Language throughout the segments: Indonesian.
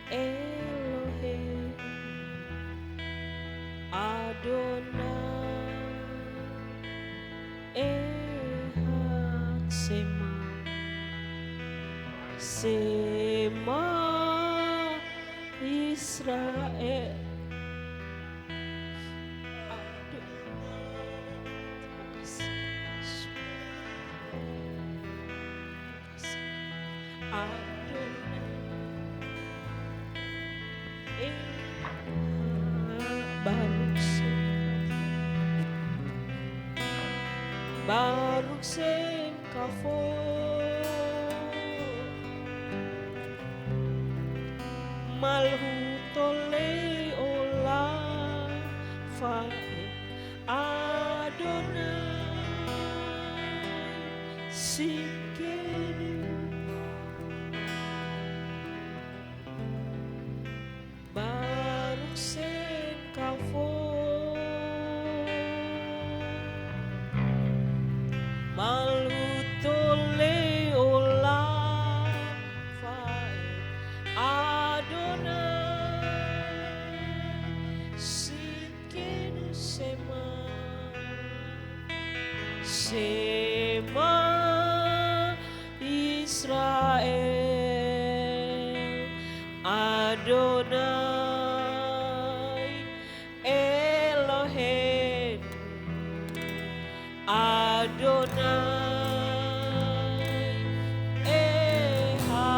Elohim, Adonai, Ehad Sema, Sema Israel. Baruch Shem Kavod, Malchut Olei Olam Faed Adonai Sikenu. Baruch Shem Kavod, Malchut Olei Olam Faed Adonai Sikenu Sema, Sema Israel, Adonai Elohim, Adonai Ehad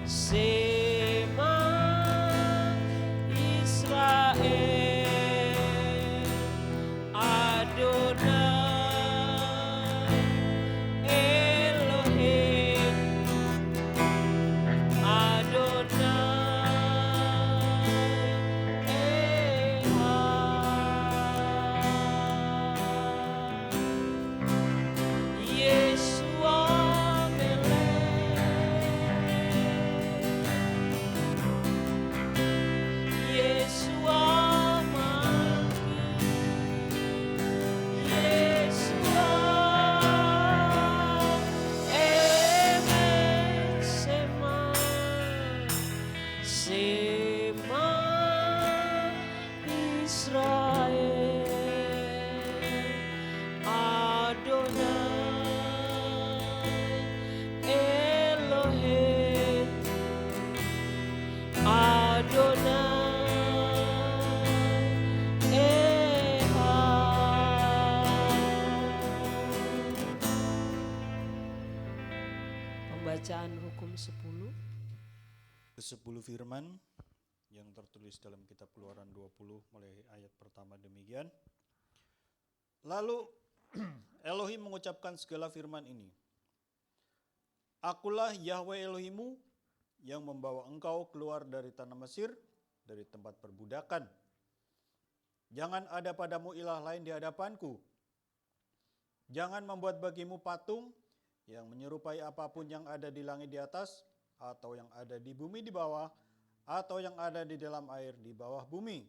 Sema Israel, Adonai Elohim, Adonai Ehad. Yeshua Melech, Yeshua Malki, Yeshua Emet Sema, Sema Israel, Adonai Elohim, Adonai Ehad. Pembacaan hukum 10. Ke-10 firman yang tertulis dalam kitab Keluaran 20 mulai ayat pertama demikian. Lalu Elohim mengucapkan segala firman ini. Akulah Yahweh Elohimmu yang membawa engkau keluar dari tanah Mesir, dari tempat perbudakan. Jangan ada padamu ilah lain di hadapanku. Jangan membuat bagimu patung yang menyerupai apapun yang ada di langit di atas, atau yang ada di bumi di bawah, atau yang ada di dalam air di bawah bumi.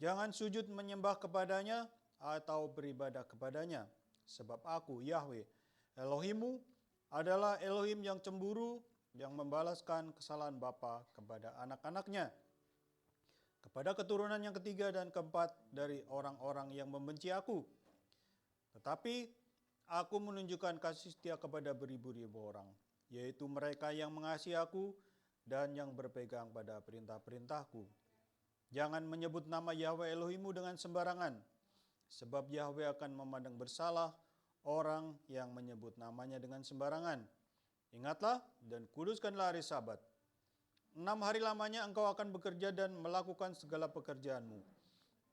Jangan sujud menyembah kepadanya atau beribadah kepadanya, sebab aku, Yahweh, Elohimmu, adalah Elohim yang cemburu, yang membalaskan kesalahan bapa kepada anak-anaknya, kepada keturunan yang ketiga dan keempat dari orang-orang yang membenci aku. Tetapi aku menunjukkan kasih setia kepada beribu-ribu orang, yaitu mereka yang mengasihi aku dan yang berpegang pada perintah-perintahku. Jangan menyebut nama Yahweh Elohimmu dengan sembarangan, sebab Yahweh akan memandang bersalah orang yang menyebut namanya dengan sembarangan. Ingatlah dan kuduskanlah hari Sabat. 6 hari lamanya engkau akan bekerja dan melakukan segala pekerjaanmu.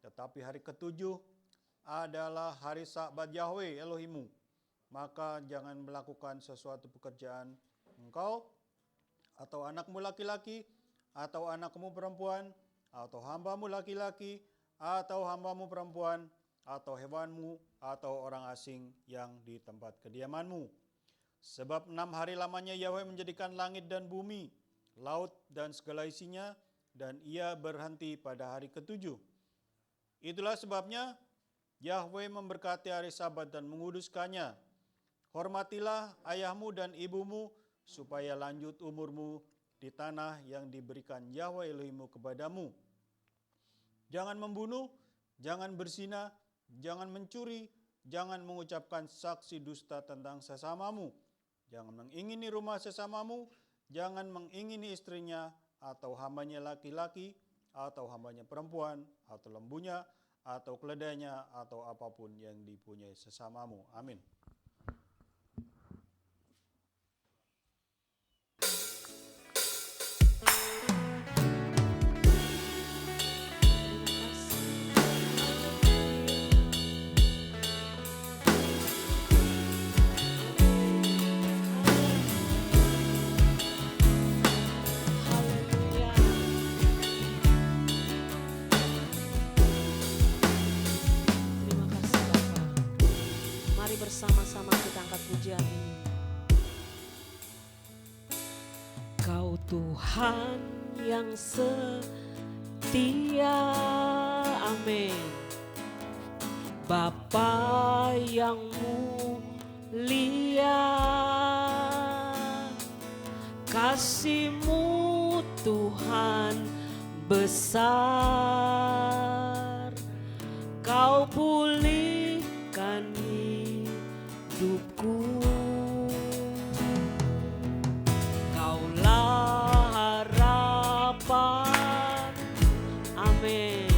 Tetapi hari ke-7 adalah hari Sabat Yahweh Elohimmu. Maka jangan melakukan sesuatu pekerjaan engkau, atau anakmu laki-laki, atau anakmu perempuan, atau hambamu laki-laki, atau hambamu perempuan, atau hewanmu, atau orang asing yang di tempat kediamanmu. Sebab 6 hari lamanya Yahweh menjadikan langit dan bumi, laut dan segala isinya, dan ia berhenti pada hari ke-7. Itulah sebabnya Yahweh memberkati hari Sabat dan menguduskannya. Hormatilah ayahmu dan ibumu, supaya lanjut umurmu di tanah yang diberikan Yahweh Elohimmu kepadamu. Jangan membunuh, jangan berzina, jangan mencuri, jangan mengucapkan saksi dusta tentang sesamamu, jangan mengingini rumah sesamamu, jangan mengingini istrinya, atau hambanya laki-laki, atau hambanya perempuan, atau lembunya, atau keledainya, atau apapun yang dipunyai sesamamu. Amin. Bersama-sama kita angkat pujian ini. Kau Tuhan yang setia, amin. Bapa yang mulia, kasih-Mu Tuhan besar. Kau pulihkan hidupku, Kaulah harapan, amin.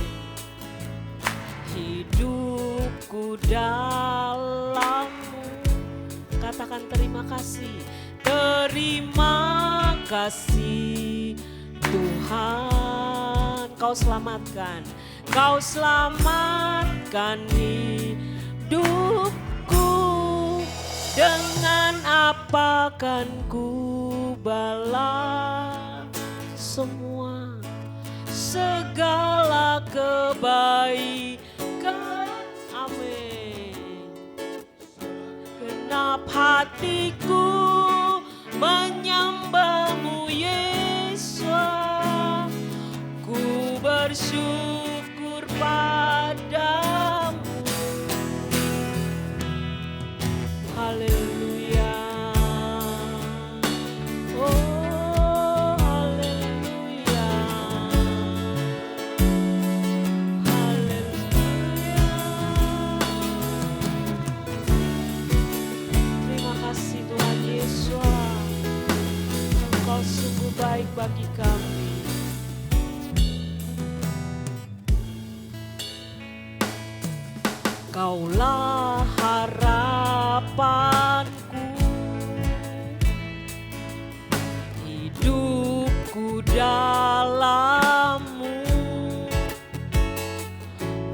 Hidupku dalam-Mu, katakan terima kasih. Terima kasih Tuhan, Kau selamatkan, Kau selamatkan hidupku. Dengan apa kan ku balas semua segala kebaikan, amin. Genap hatiku menyembah-Mu Yesus, ku bersyukur padamu. Haleluya, oh haleluya, haleluya. Terima kasih Tuhan Yesus, Engkau sungguh baik bagi kami. Kaulah harapanku, hidupku dalam-Mu.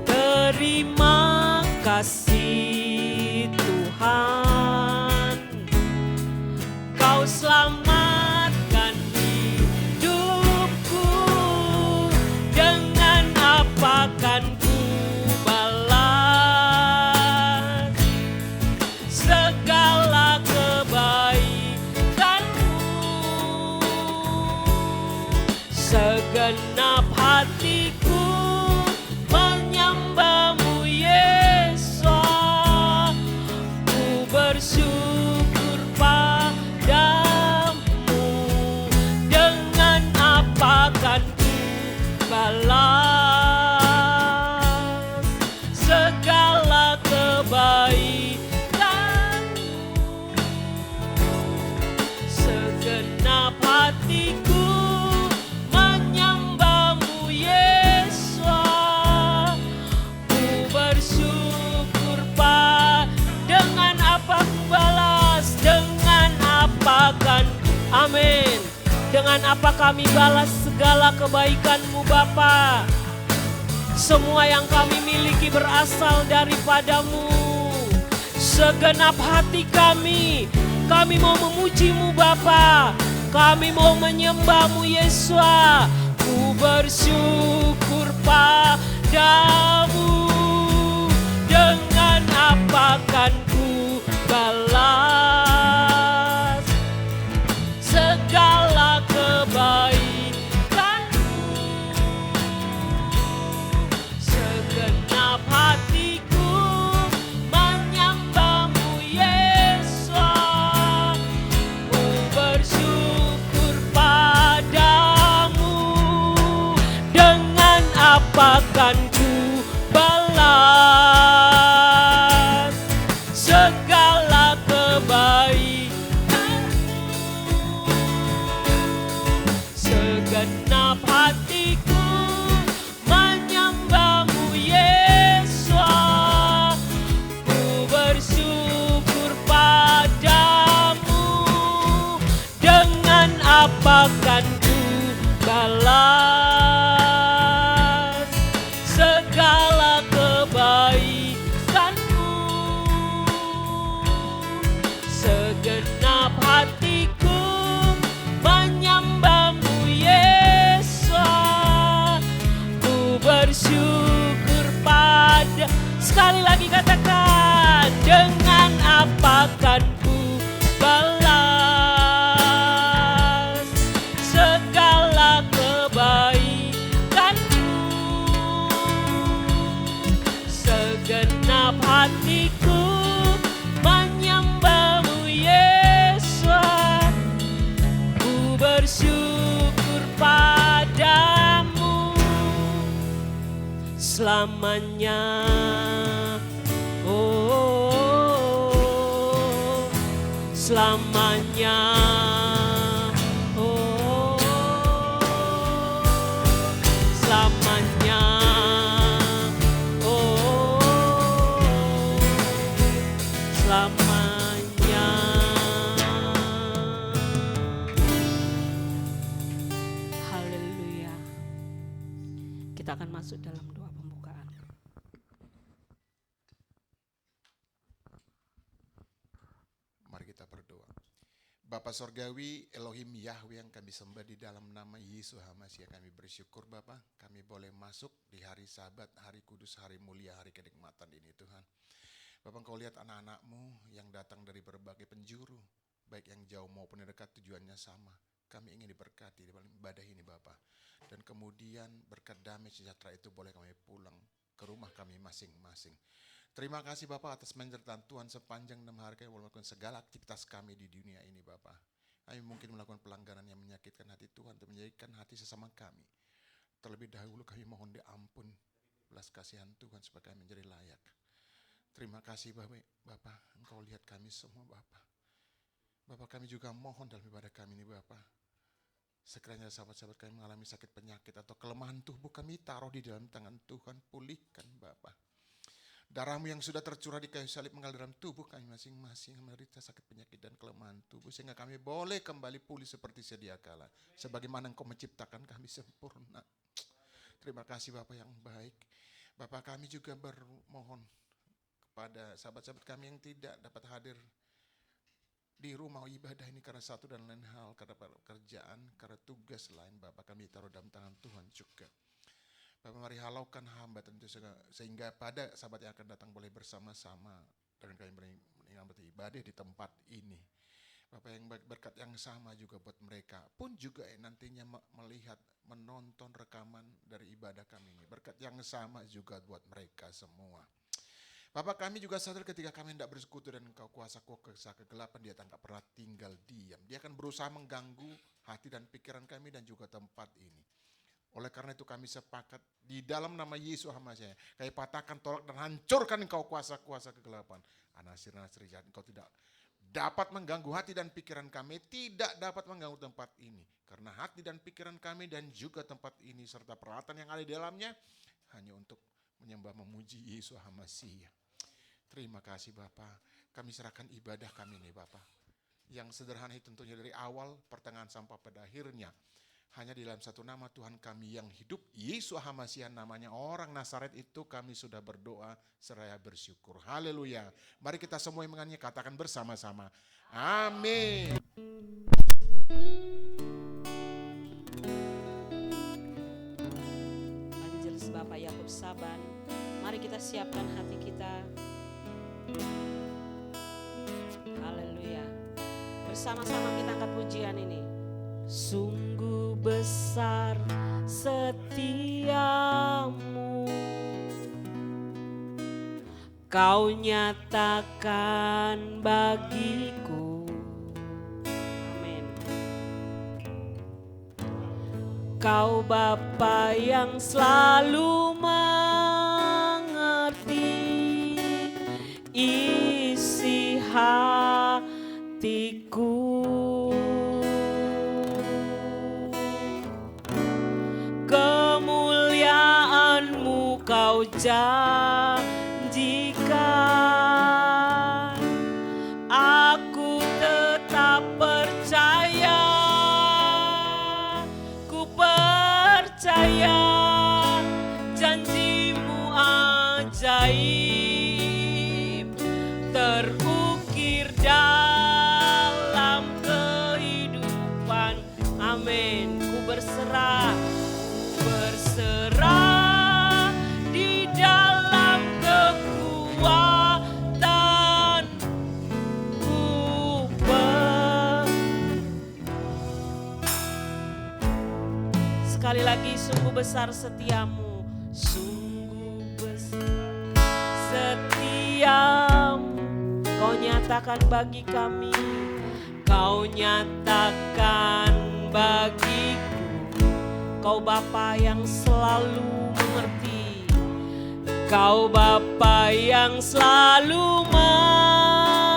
Terima kasih Tuhan, Kau selamatkan hidupku. Dengan apa kan ku balas segala kebaikan-Mu. Segenap hatiku menyembah-Mu Yesus, ku bersyukur padamu. Dengan apa kan ku balas segala kebaikan-Mu. Segenap hatiku menyembah-Mu Yesus, ku bersyukur dengan apa ku balas, dengan apa kan, amin. Dengan apa kami balas segala kebaikan-Mu Bapa. Semua yang kami miliki berasal daripada-Mu. Segenap hati kami mau memuji-Mu Bapa. Kami mau menyembah-Mu Yesus. Ku bersyukur padamu. Dengan apa kan ku balas segala kebaikan-Mu. Segenap hatiku menyembah-Mu Yesus, segala kebaikan, segenap hatiku menyembahmu Yesus. Ku bersyukur padamu, dengan apa kan ku balas segala kebaikanmu. Segenap hatiku menyembahmu Yesus. Ku bersyukur pada, sekali lagi katakan, dengan apa kan ku balas segala kebaikanmu. Segenap hatiku menyembahmu Yesus. Ku bersyukur padamu selamanya. Oh, selamanya. Oh, selamanya. Oh, selamanya. Haleluya. Kita akan masuk dalam doa pembukaan. Mari kita berdoa. Bapa Sorgawi, Elohim Yahweh yang kami sembah, di dalam nama Yesus HaMashiach kami bersyukur Bapa, kami boleh masuk di hari Sabat, hari kudus, hari mulia, hari kenikmatan ini Tuhan. Bapak, Engkau lihat anak-anak-Mu yang datang dari berbagai penjuru, baik yang jauh maupun yang dekat, tujuannya sama. Kami ingin diberkati di dalam ibadah ini Bapa. Dan kemudian berkat damai sejahtera itu boleh kami pulang ke rumah kami masing-masing. Terima kasih Bapak atas penyertaan Tuhan sepanjang 6 hari kami melakukan segala aktivitas kami di dunia ini Bapak. Kami mungkin melakukan pelanggaran yang menyakitkan hati Tuhan dan menyakitkan hati sesama kami. Terlebih dahulu kami mohon diampun belas kasihan Tuhan supaya kami menjadi layak. Terima kasih Bapak, Engkau lihat kami semua Bapak. Bapak, kami juga mohon dalam ibadah kami ini Bapak. Sekiranya sahabat-sahabat kami mengalami sakit penyakit atau kelemahan tubuh, kami taruh di dalam tangan Tuhan, pulihkan Bapak. Darah-Mu yang sudah tercurah di kayu salib mengalir dalam tubuh kami masing-masing yang menderita sakit penyakit dan kelemahan tubuh, sehingga kami boleh kembali pulih seperti sedia kala, sebagaimana Engkau menciptakan kami sempurna. Terima kasih Bapak yang baik. Bapak, kami juga bermohon kepada sahabat-sahabat kami yang tidak dapat hadir di rumah ibadah ini karena satu dan lain hal, karena pekerjaan, karena tugas lain. Bapak, kami taruh dalam tangan Tuhan juga. Bapak, mari halaukan hambatan itu sehingga pada sahabat yang akan datang boleh bersama-sama dan kami beribadah di tempat ini. Bapak, yang berkat yang sama juga buat mereka pun juga nantinya melihat, menonton rekaman dari ibadah kami ini. Berkat yang sama juga buat mereka semua. Bapak, kami juga sadar ketika kami tidak bersekutu dan Engkau kuasa kegelapan, dia tak pernah tinggal diam. Dia akan berusaha mengganggu hati dan pikiran kami dan juga tempat ini. Oleh karena itu kami sepakat di dalam nama Yesus HaMashiach, kami patahkan, tolak dan hancurkan Engkau kuasa-kuasa kegelapan. Nasir-nasir jahat, Engkau tidak dapat mengganggu hati dan pikiran kami, tidak dapat mengganggu tempat ini. Karena hati dan pikiran kami dan juga tempat ini serta peralatan yang ada di dalamnya hanya untuk menyembah memuji Yesus HaMashiach. Terima kasih Bapak, kami serahkan ibadah kami ini Bapak, yang sederhana itu tentunya dari awal, pertengahan sampai pada akhirnya hanya di dalam satu nama Tuhan kami yang hidup, Yesus HaMashiach namanya, orang Nazaret itu kami sudah berdoa seraya bersyukur. Haleluya. Mari kita semua yang menyanyi katakan bersama-sama. Amin. Majelis Bapak Yakub Saban, mari kita siapkan hati kita. Haleluya. Bersama-sama kita angkat pujian ini. Sungguh besar setiamu, Kau nyatakan bagiku. Amin. Kau Bapa yang selalu mengerti isi hatiku. Kemuliaan-Mu Kau janjikan, aku tetap percaya, ku percaya janji-Mu ajaib terukir dalam kehidupan. Amin. Ku berserah di dalam kekuatanku. Sekali lagi, sungguh besar setiamu, sungguh besar setiamu. Kau nyatakan bagi kami, Kau nyatakan bagiku. Kau Bapa yang selalu mengerti, Kau Bapa yang selalu mengerti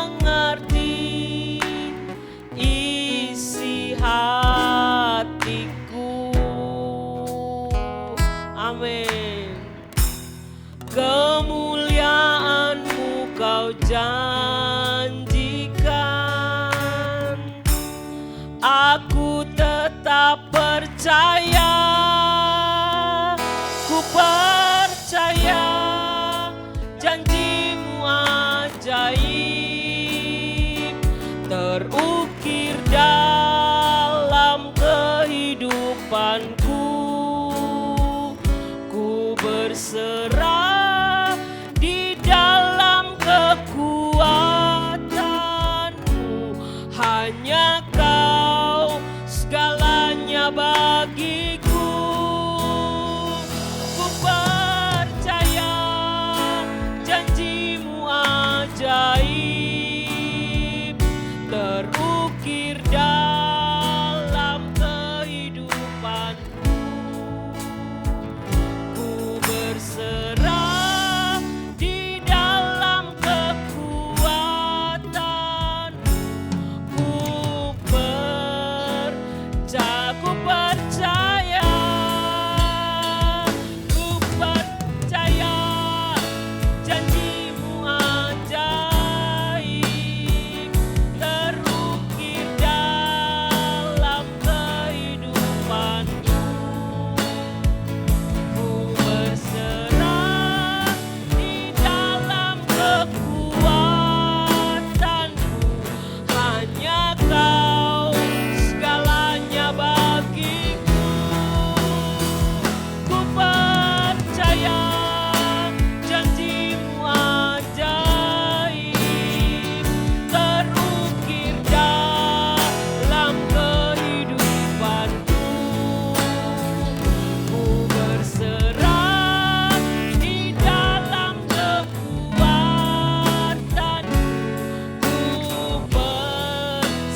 isi hatiku. Amin. Kemuliaan-Mu Kau janjikan, aku tetap percaya, ku percaya janji-Mu ajaib terukir dalam kehidupanku. Ku berserah di dalam kekuatan-Mu, hanya Kau segalanya bagiku. Ku percaya janji-Mu ajaib terukir dalam kehidupanku. Ku berserah di dalam kekuatan. Ku percaya, ku percaya janji-Mu ajaib terukir dalam kehidupanku. Ku berserah di dalam kekuatanmu, hanya Kau segalanya bagiku. Ku percaya janji-Mu ajaib terukir dalam kehidupanku. Ku berserah di dalam kekuatanmu.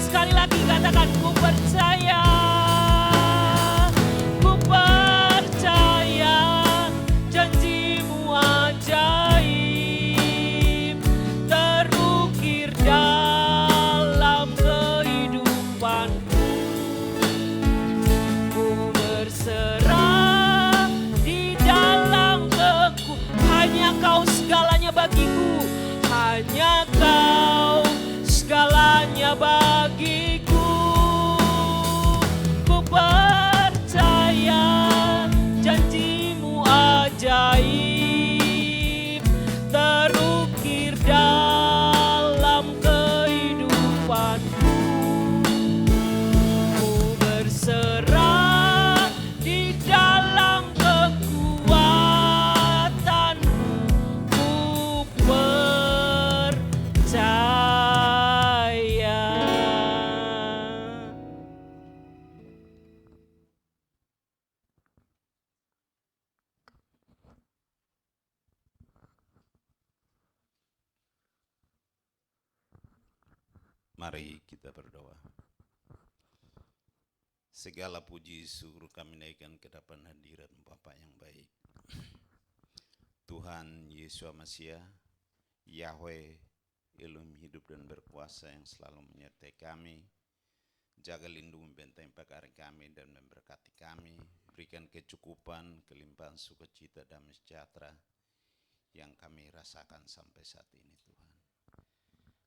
Sekali lagi katakan, ku percaya, ku percaya janji-Mu ajaib terukir dalam kehidupanku. Ku berserah di dalam hanya Kau segalanya bagiku, hanya Kau segalanya bagiku. Ku percaya janji-Mu ajaib terukir dalam kehidupanku. Ku berserah di dalam kekuatanmu. Ku percaya. Mari kita berdoa. Segala puji syukur kami naikkan ke hadapan hadirat Bapa yang baik. Tuhan Yesus Mesias, Yahweh Elohim hidup dan berkuasa yang selalu menyertai kami. Jaga lindungi benteng pagari kami dan memberkati kami. Berikan kecukupan, kelimpahan sukacita, damai sejahtera yang kami rasakan sampai saat ini Tuhan.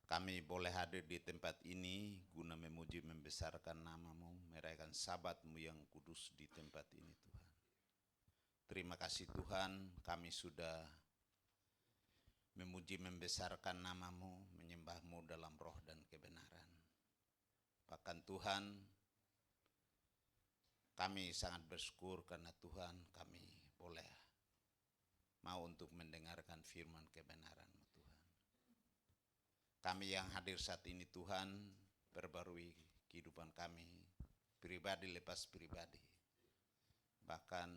Kami boleh hadir di tempat ini guna memuji membesarkan nama-Mu, merayakan Sabat-Mu yang kudus di tempat ini Tuhan. Terima kasih Tuhan, kami sudah memuji membesarkan nama-Mu, menyembah-Mu dalam roh dan kebenaran. Bahkan Tuhan, kami sangat bersyukur karena Tuhan kami boleh mau untuk mendengarkan firman kebenaran-Mu Tuhan. Kami yang hadir saat ini Tuhan, perbarui kehidupan kami, pribadi lepas pribadi. Bahkan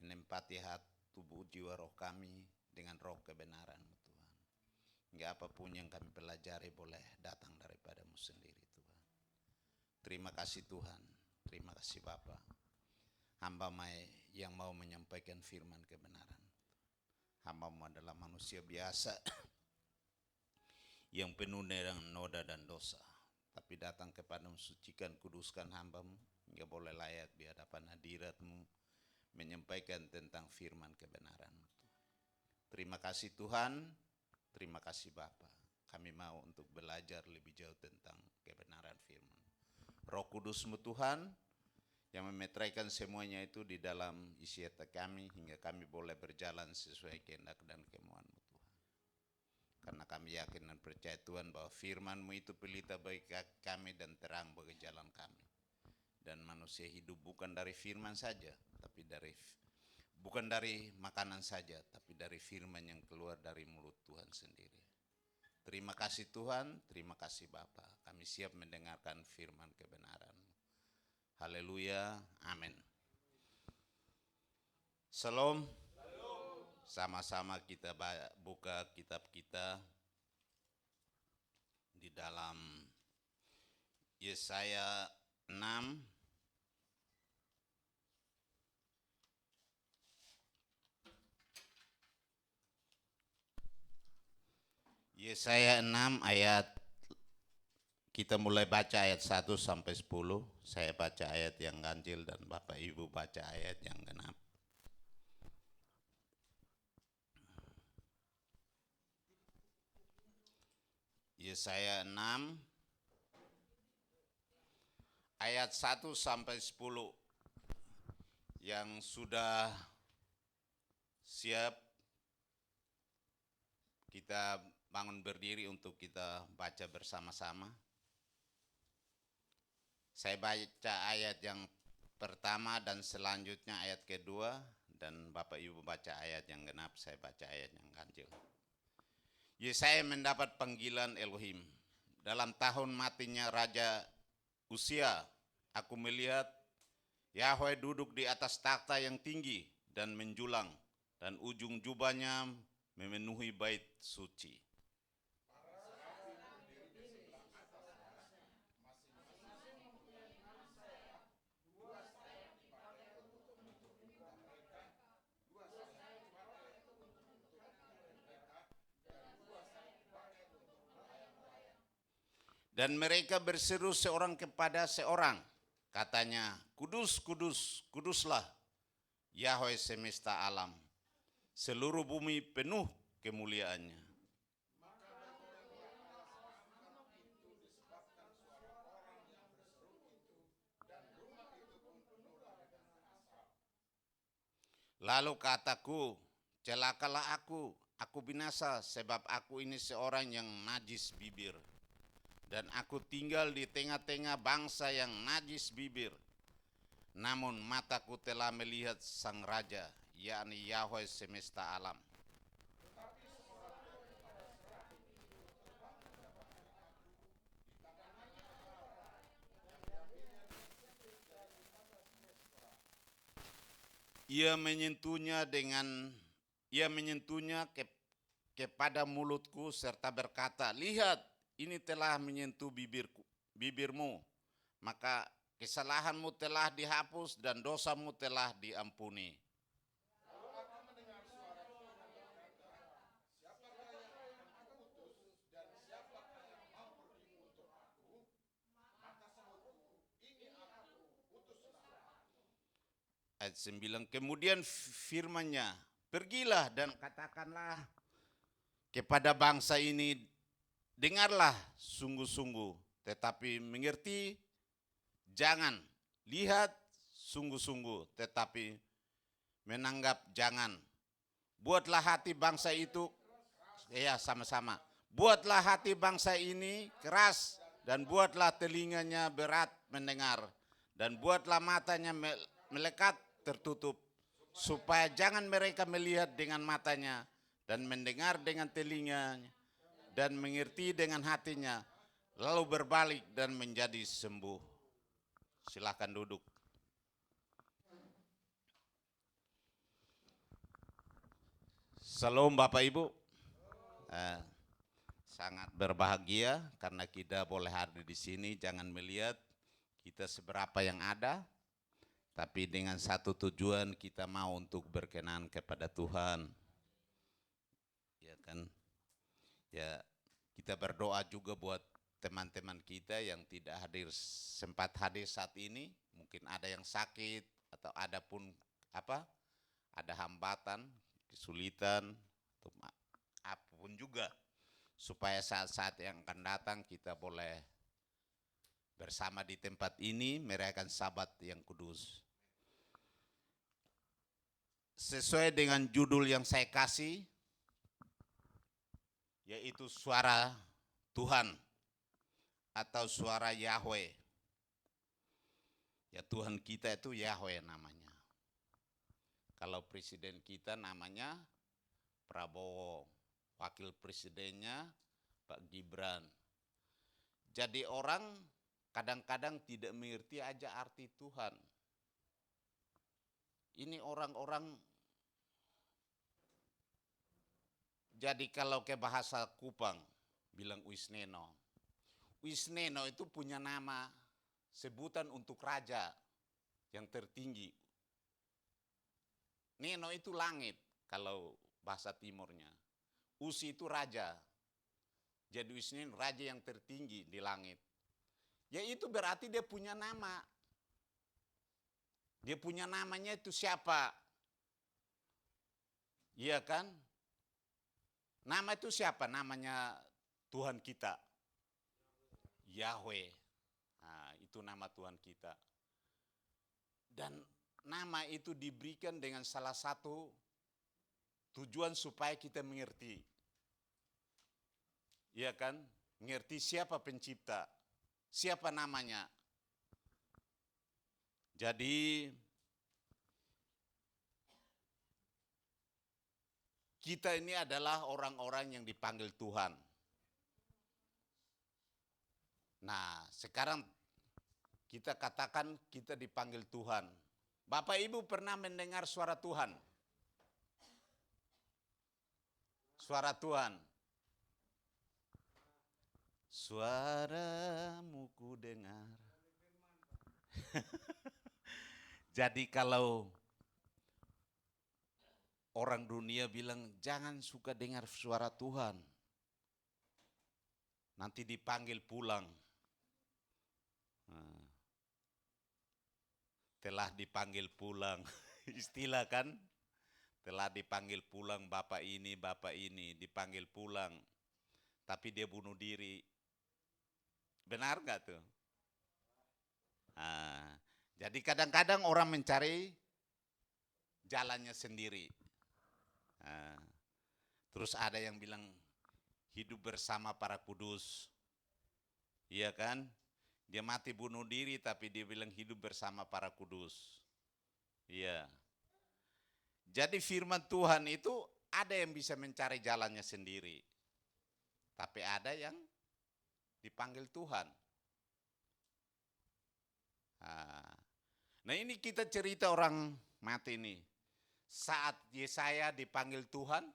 menempati hati, tubuh, jiwa, roh kami dengan roh kebenaran-Mu Tuhan. Hingga apapun yang kami pelajari boleh datang daripada-Mu sendiri Tuhan. Terima kasih Tuhan, terima kasih Bapa. Hamba yang mau menyampaikan firman kebenaran. Hamba-Mu adalah manusia biasa yang penuh dengan noda dan dosa. Tapi datang kepada-Mu, sucikan, kuduskan hamba-Mu hingga boleh layak di hadapan hadirat-Mu menyampaikan tentang firman kebenaran-Mu. Terima kasih Tuhan, terima kasih Bapa. Kami mau untuk belajar lebih jauh tentang kebenaran firman. Roh Kudus-Mu Tuhan yang memetraikan semuanya itu di dalam isi hati kami hingga kami boleh berjalan sesuai kehendak dan kemauan-Mu Tuhan. Karena kami yakin dan percaya Tuhan bahwa firman-Mu itu pelita bagi kami dan terang bagi jalan kami. Dan manusia hidup bukan dari firman saja, tapi bukan dari makanan saja, tapi dari firman yang keluar dari mulut Tuhan sendiri. Terima kasih Tuhan, terima kasih Bapa. Kami siap mendengarkan firman kebenaran. Haleluya, amin. Shalom. Sama-sama kita buka kitab kita di dalam Yesaya 6. Yesaya 6 ayat, kita mulai baca ayat 1 sampai 10. Saya baca ayat yang ganjil dan Bapak Ibu baca ayat yang genap. Yesaya 6 ayat 1 sampai 10. Yang sudah siap, kita bangun berdiri untuk kita baca bersama-sama. Saya baca ayat yang pertama dan selanjutnya ayat kedua, dan Bapak Ibu baca ayat yang genap, saya baca ayat yang ganjil. Yesaya mendapat panggilan Elohim. Dalam tahun matinya Raja Uzia, aku melihat Yahweh duduk di atas takhta yang tinggi dan menjulang, dan ujung jubahnya memenuhi bait suci. Dan mereka berseru seorang kepada seorang, katanya, kudus, kudus, kuduslah Yahweh semesta alam. Seluruh bumi penuh kemuliaannya. Lalu kataku, celakalah aku binasa, sebab aku ini seorang yang najis bibir. Dan aku tinggal di tengah-tengah bangsa yang najis bibir. Namun mataku telah melihat Sang Raja, yakni Yahweh semesta alam. Ia menyentuhnya kepada mulutku serta berkata, lihat, ini telah menyentuh bibirmu, maka kesalahanmu telah dihapus dan dosamu telah diampuni. Lalu aku mendengar suara Tuhan yang berkata, siapakah yang akan aku utus ayat 9, kemudian firman-Nya, pergilah dan katakanlah kepada bangsa ini, dengarlah sungguh-sungguh, tetapi mengerti jangan, lihat sungguh-sungguh, tetapi menanggap jangan. Buatlah hati bangsa itu, ya sama-sama, buatlah hati bangsa ini keras, dan buatlah telinganya berat mendengar, dan buatlah matanya melekat tertutup, supaya jangan mereka melihat dengan matanya, dan mendengar dengan telinganya, dan mengerti dengan hatinya, lalu berbalik dan menjadi sembuh. Silakan duduk. Salam Bapak Ibu. Sangat berbahagia karena kita boleh hadir di sini. Jangan melihat kita seberapa yang ada, tapi dengan satu tujuan, kita mau untuk berkenan kepada Tuhan. Ya kan? Ya, kita berdoa juga buat teman-teman kita yang tidak hadir, sempat hadir saat ini. Mungkin ada yang sakit atau ada pun ada hambatan, kesulitan, atau apapun juga, supaya saat-saat yang akan datang kita boleh bersama di tempat ini merayakan Sabat yang kudus. Sesuai dengan judul yang saya kasih, yaitu suara Tuhan atau suara Yahweh. Ya, Tuhan kita itu Yahweh namanya. Kalau presiden kita namanya Prabowo, wakil presidennya Pak Gibran. Jadi orang kadang-kadang tidak mengerti aja arti Tuhan. Ini orang-orang, jadi kalau ke bahasa Kupang bilang Wisneno. Wisneno itu punya nama sebutan untuk raja yang tertinggi. Neno itu langit kalau bahasa timurnya. Usi itu raja. Jadi Wisneno raja yang tertinggi di langit. Ya itu berarti dia punya nama. Dia punya namanya itu siapa? Iya kan? Nama itu siapa? Namanya Tuhan kita. Yahweh. Nah, itu nama Tuhan kita. Dan nama itu diberikan dengan salah satu tujuan supaya kita mengerti. Iya kan? Mengerti siapa pencipta, siapa namanya. Jadi kita ini adalah orang-orang yang dipanggil Tuhan. Nah, sekarang kita katakan kita dipanggil Tuhan. Bapak Ibu pernah mendengar suara Tuhan? Suara Tuhan. Suaramu ku dengar. Jadi kalau orang dunia bilang jangan suka dengar suara Tuhan, nanti dipanggil pulang. Telah dipanggil pulang, istilah kan? Telah dipanggil pulang bapak ini dipanggil pulang, tapi dia bunuh diri. Benar nggak tuh? Nah, jadi kadang-kadang orang mencari jalannya sendiri. Nah, terus ada yang bilang hidup bersama para kudus, iya kan? Dia mati bunuh diri tapi dia bilang hidup bersama para kudus. Iya. Jadi firman Tuhan itu ada yang bisa mencari jalannya sendiri. Tapi ada yang dipanggil Tuhan. Nah ini kita cerita orang mati ini. Saat Yesaya dipanggil Tuhan,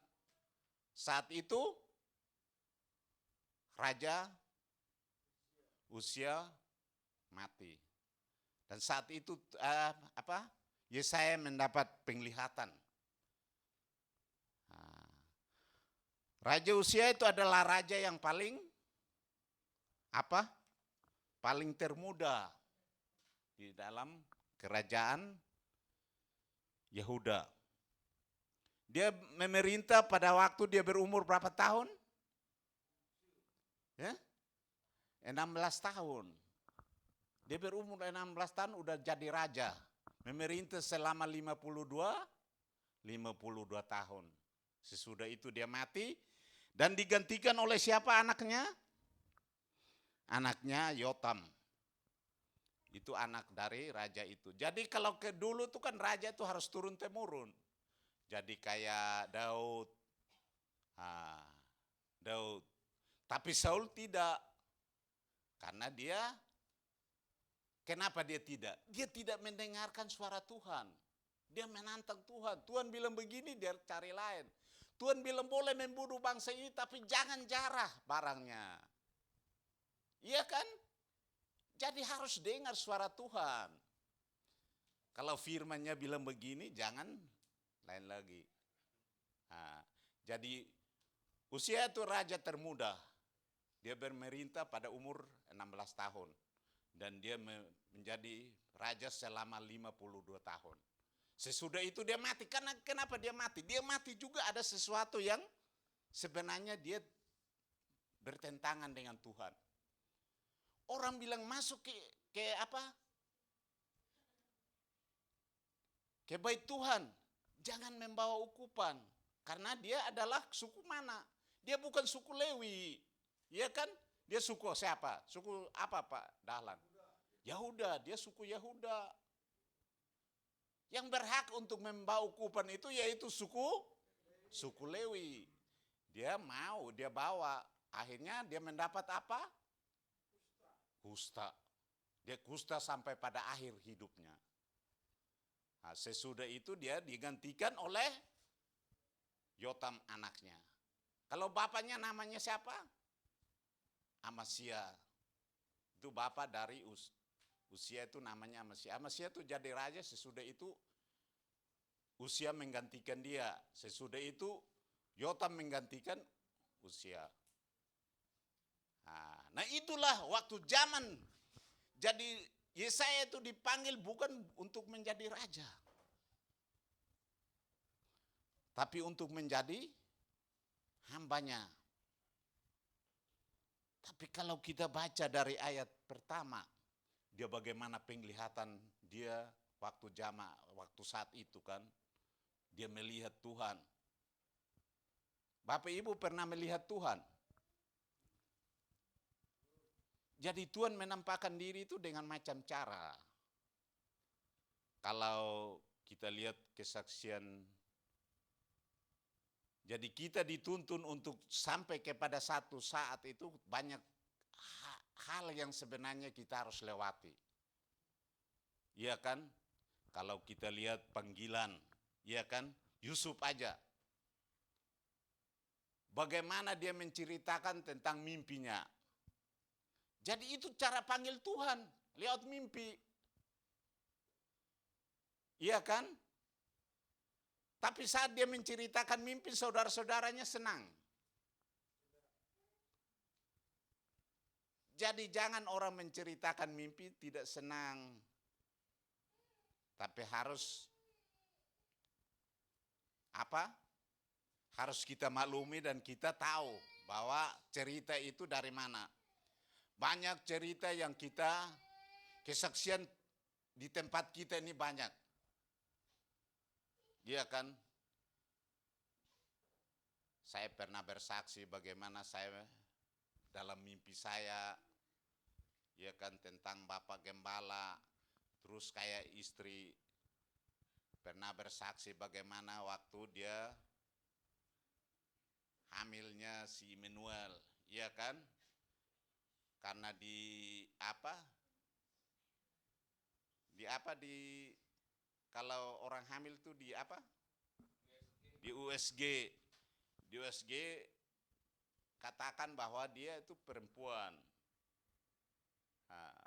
saat itu Raja Uzia mati. Dan saat itu Yesaya mendapat penglihatan. Raja Uzia itu adalah raja yang paling paling termuda di dalam kerajaan Yehuda. Dia memerintah pada waktu dia berumur berapa tahun? Ya? 16 tahun. Dia berumur 16 tahun udah jadi raja. Memerintah selama 52 tahun. Sesudah itu dia mati dan digantikan oleh siapa anaknya? Anaknya Yotam. Itu anak dari raja itu. Jadi kalau ke dulu tuh kan raja itu harus turun temurun. Jadi kayak Daud. Daud. Tapi Saul tidak. Karena dia, kenapa dia tidak? Dia tidak mendengarkan suara Tuhan. Dia menantang Tuhan. Tuhan bilang begini, dia cari lain. Tuhan bilang boleh membunuh bangsa ini, tapi jangan jarah barangnya. Iya kan? Jadi harus dengar suara Tuhan. Kalau firman-Nya bilang begini, jangan lain lagi. Jadi usia itu raja termuda. Dia bermerintah pada umur 16 tahun. Dan dia menjadi raja selama 52 tahun. Sesudah itu dia mati. Karena kenapa dia mati? Dia mati juga ada sesuatu yang sebenarnya dia bertentangan dengan Tuhan. Orang bilang masuk ke apa? Ke bait Tuhan. Jangan membawa ukupan. Karena dia adalah suku mana? Dia bukan suku Lewi. Iya kan? Dia suku siapa? Suku apa Pak Dahlan? Yahuda. Dia suku Yahuda. Yang berhak untuk membawa ukupan itu yaitu suku Lewi. Dia mau, dia bawa. Akhirnya dia mendapat apa? Kusta. Dia kusta sampai pada akhir hidupnya. Nah, sesudah itu dia digantikan oleh Yotam anaknya. Kalau bapaknya namanya siapa? Amasya. Itu bapak dari Usia itu namanya Amasya. Amasya itu jadi raja, sesudah itu Usia menggantikan dia. Sesudah itu Yotam menggantikan Usia. Nah itulah waktu zaman. Jadi Yesaya itu dipanggil bukan untuk menjadi raja. Tapi untuk menjadi hambanya. Tapi kalau kita baca dari ayat pertama, dia bagaimana penglihatan dia waktu saat itu kan. Dia melihat Tuhan. Bapak Ibu pernah melihat Tuhan? Jadi Tuhan menampakkan diri itu dengan macam cara. Kalau kita lihat kesaksian, jadi kita dituntun untuk sampai kepada satu saat itu banyak hal yang sebenarnya kita harus lewati. Iya kan? Kalau kita lihat panggilan, iya kan? Yusuf aja. Bagaimana dia menceritakan tentang mimpinya. Jadi itu cara panggil Tuhan, lewat mimpi. Iya kan? Tapi saat dia menceritakan mimpi, saudara-saudaranya senang. Jadi jangan orang menceritakan mimpi tidak senang. Tapi harus apa? Harus kita maklumi dan kita tahu bahwa cerita itu dari mana. Banyak cerita yang kita, kesaksian di tempat kita ini banyak. Iya kan? Saya pernah bersaksi bagaimana saya dalam mimpi saya, ya kan, tentang Bapak Gembala, terus kayak istri pernah bersaksi bagaimana waktu dia hamilnya si Immanuel, ya kan? Karena di kalau orang hamil tuh di apa? Di USG. Di USG katakan bahwa dia itu perempuan. Nah,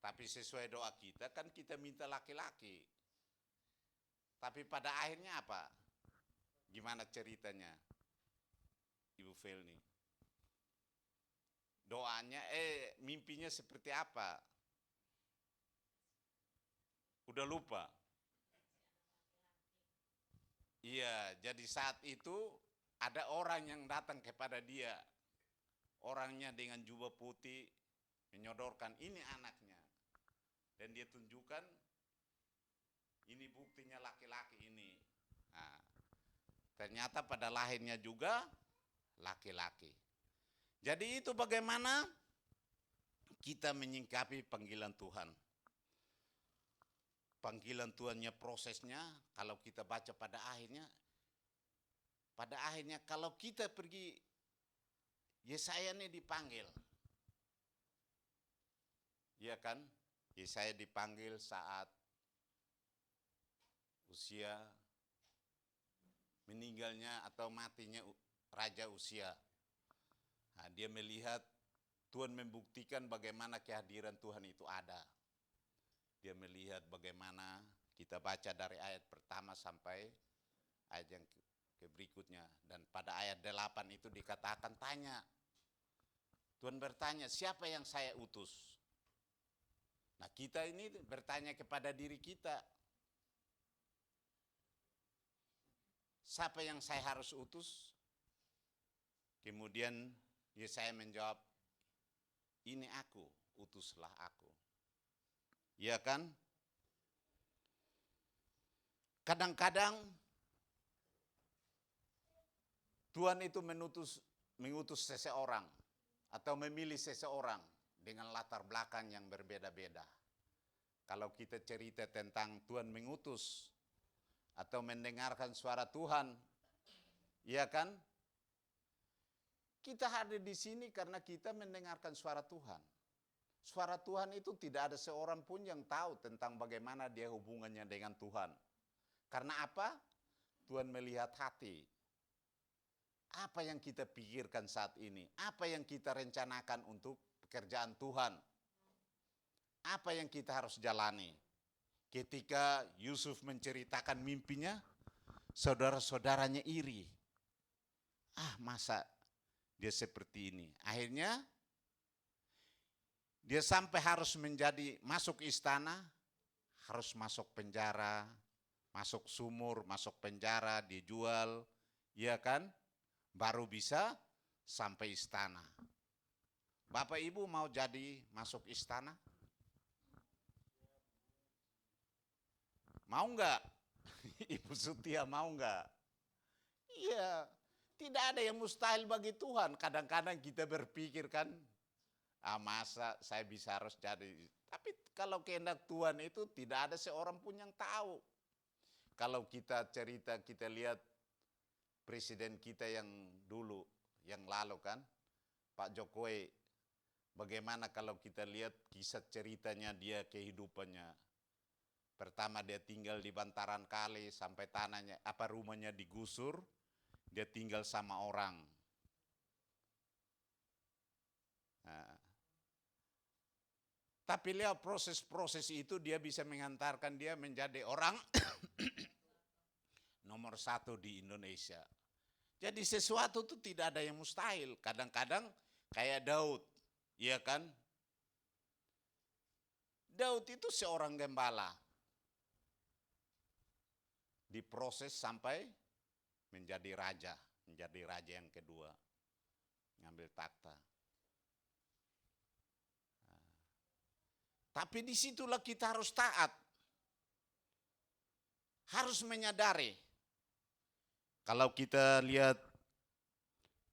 tapi sesuai doa kita kan kita minta laki-laki. Tapi pada akhirnya apa? Gimana ceritanya? Ibu Felni. Doanya, mimpinya seperti apa? Udah lupa? Iya, jadi saat itu ada orang yang datang kepada dia. Orangnya dengan jubah putih menyodorkan ini anaknya. Dan dia tunjukkan ini buktinya laki-laki ini. Nah, ternyata pada lahirnya juga laki-laki. Jadi itu bagaimana kita menyingkapi panggilan Tuhan. Panggilan Tuhannya prosesnya, kalau kita baca pada akhirnya kalau kita pergi, Yesaya ini dipanggil. Iya kan? Yesaya dipanggil saat usia meninggalnya atau matinya Raja Usia. Nah, dia melihat Tuhan membuktikan bagaimana kehadiran Tuhan itu ada. Dia melihat bagaimana kita baca dari ayat pertama sampai ayat yang ke berikutnya. Dan pada ayat 8 itu dikatakan tanya. Tuhan bertanya, siapa yang saya utus? Nah, kita ini bertanya kepada diri kita. Siapa yang saya harus utus? Kemudian Yesaya menjawab, ini aku, utuslah aku. Iya kan? Kadang-kadang Tuhan itu mengutus seseorang atau memilih seseorang dengan latar belakang yang berbeda-beda. Kalau kita cerita tentang Tuhan mengutus atau mendengarkan suara Tuhan, iya kan? Kita hadir di sini karena kita mendengarkan suara Tuhan. Suara Tuhan itu tidak ada seorang pun yang tahu tentang bagaimana dia hubungannya dengan Tuhan. Karena apa? Tuhan melihat hati. Apa yang kita pikirkan saat ini? Apa yang kita rencanakan untuk pekerjaan Tuhan? Apa yang kita harus jalani? Ketika Yusuf menceritakan mimpinya, saudara-saudaranya iri. Masa dia seperti ini? Akhirnya dia sampai harus masuk istana, harus masuk penjara, masuk sumur, masuk penjara, dijual, ya kan? Baru bisa sampai istana. Bapak Ibu mau jadi masuk istana? Mau enggak? Ibu Sutia mau enggak? Iya, tidak ada yang mustahil bagi Tuhan. Kadang-kadang kita berpikir kan, masa saya bisa harus jadi. Tapi kalau kehendak Tuhan itu tidak ada seorang pun yang tahu. Kalau kita cerita, kita lihat presiden kita yang dulu, yang lalu kan, Pak Jokowi. Bagaimana kalau kita lihat kisah ceritanya dia, kehidupannya. Pertama dia tinggal di bantaran kali sampai rumahnya digusur, dia tinggal sama orang. Nah, tapi lihat proses-proses itu dia bisa mengantarkan dia menjadi orang nomor 1 di Indonesia. Jadi sesuatu itu tidak ada yang mustahil. Kadang-kadang kayak Daud, iya kan? Daud itu seorang gembala. Diproses sampai menjadi raja yang kedua. Ngambil takhta. Tapi disitulah kita harus taat. Harus menyadari. Kalau kita lihat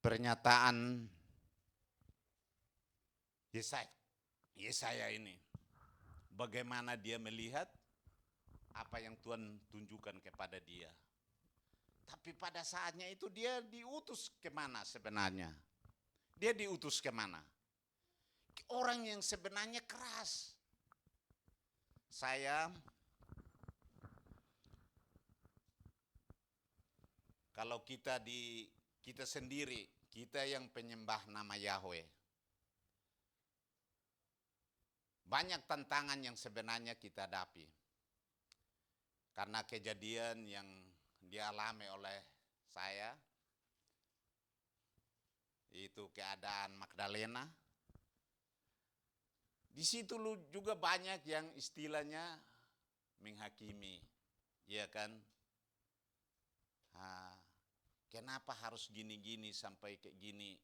pernyataan Yesaya ini. Bagaimana dia melihat apa yang Tuhan tunjukkan kepada dia. Tapi pada saatnya itu dia diutus kemana sebenarnya? Dia diutus kemana? Orang yang sebenarnya keras. Kalau kita sendiri, kita yang penyembah nama Yahweh. Banyak tantangan yang sebenarnya kita hadapi. Karena kejadian yang dialami oleh saya, itu keadaan Magdalena. Di situ juga banyak yang istilahnya menghakimi, ya kan? Ah, kenapa harus gini-gini sampai kayak gini?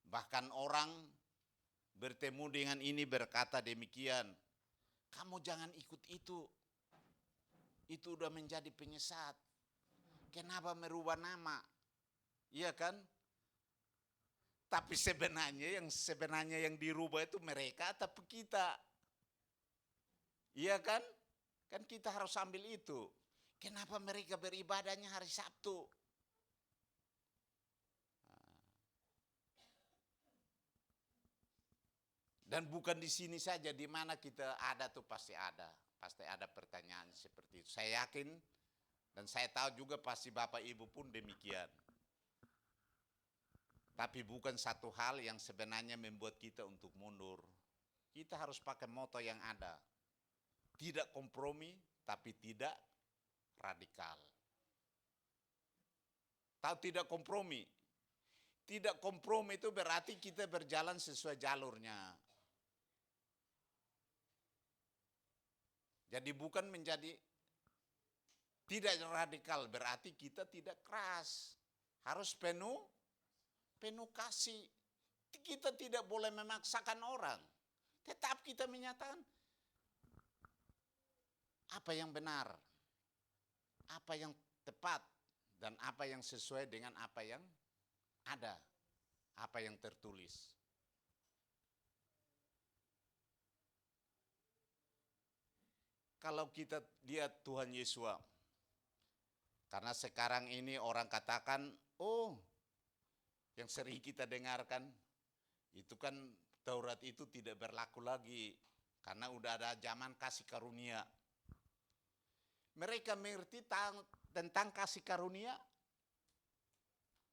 Bahkan orang bertemu dengan ini berkata demikian, kamu jangan ikut itu. Itu udah menjadi penyesat. Kenapa merubah nama? Iya kan? Tapi sebenarnya yang dirubah itu mereka atau kita? Iya kan? Kan kita harus ambil itu. Kenapa mereka beribadahnya hari Sabtu? Dan bukan di sini saja, di mana kita ada tuh pasti ada. Pasti ada pertanyaan seperti itu. Saya yakin dan saya tahu juga pasti Bapak Ibu pun demikian. Tapi bukan satu hal yang sebenarnya membuat kita untuk mundur. Kita harus pakai moto yang ada. Tidak kompromi, tapi tidak radikal. Tahu tidak kompromi? Tidak kompromi itu berarti kita berjalan sesuai jalurnya. Jadi bukan menjadi tidak radikal, berarti kita tidak keras. Harus penuh kasih. Kita tidak boleh memaksakan orang. Tetap kita menyatakan apa yang benar, apa yang tepat, dan apa yang sesuai dengan apa yang ada, apa yang tertulis. Kalau kita lihat Tuhan Yesus, karena sekarang ini orang katakan, oh, yang sering kita dengarkan, itu kan Taurat itu tidak berlaku lagi, karena udah ada zaman kasih karunia. Mereka mengerti tentang kasih karunia.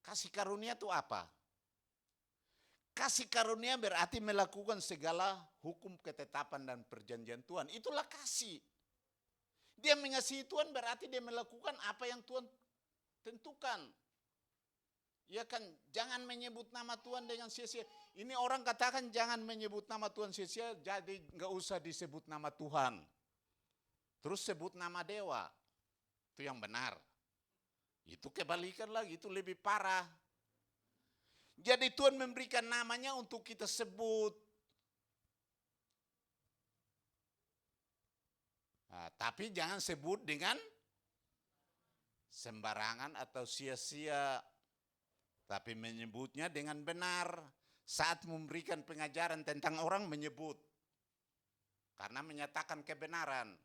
Kasih karunia itu apa? Kasih karunia berarti melakukan segala hukum ketetapan dan perjanjian Tuhan. Itulah kasih. Dia mengasihi Tuhan berarti dia melakukan apa yang Tuhan tentukan. Ya kan, jangan menyebut nama Tuhan dengan sia-sia. Ini orang katakan jangan menyebut nama Tuhan sia-sia, jadi nggak usah disebut nama Tuhan. Terus sebut nama dewa. Itu yang benar. Itu kebalikan lagi, itu lebih parah. Jadi Tuhan memberikan namanya untuk kita sebut. Nah, tapi jangan sebut dengan sembarangan atau sia-sia. Tapi menyebutnya dengan benar. Saat memberikan pengajaran tentang orang menyebut. Karena menyatakan kebenaran.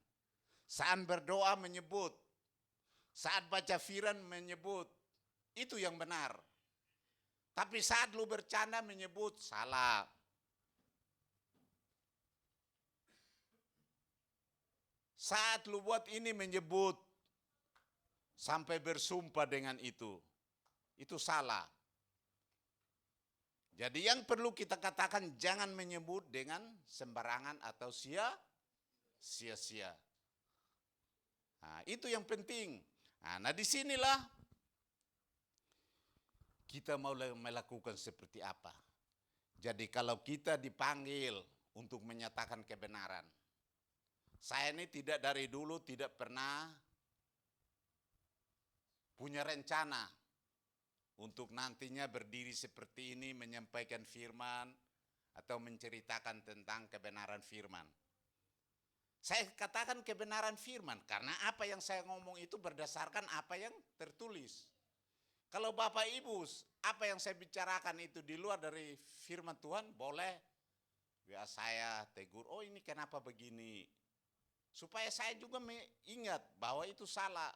Saat berdoa menyebut. Saat baca firman menyebut. Itu yang benar. Tapi saat lu bercanda menyebut, salah. Saat lu buat ini menyebut. Sampai bersumpah dengan itu. Itu salah. Jadi yang perlu kita katakan jangan menyebut dengan sembarangan atau sia-sia. Nah, itu yang penting. Nah, disinilah kita mau melakukan seperti apa. Jadi kalau kita dipanggil untuk menyatakan kebenaran. Saya ini tidak dari dulu tidak pernah punya rencana untuk nantinya berdiri seperti ini menyampaikan firman atau menceritakan tentang kebenaran firman. Saya katakan kebenaran firman karena apa yang saya ngomong itu berdasarkan apa yang tertulis. Kalau Bapak Ibu, apa yang saya bicarakan itu di luar dari firman Tuhan, boleh ya saya tegur, oh ini kenapa begini. Supaya saya juga ingat bahwa itu salah.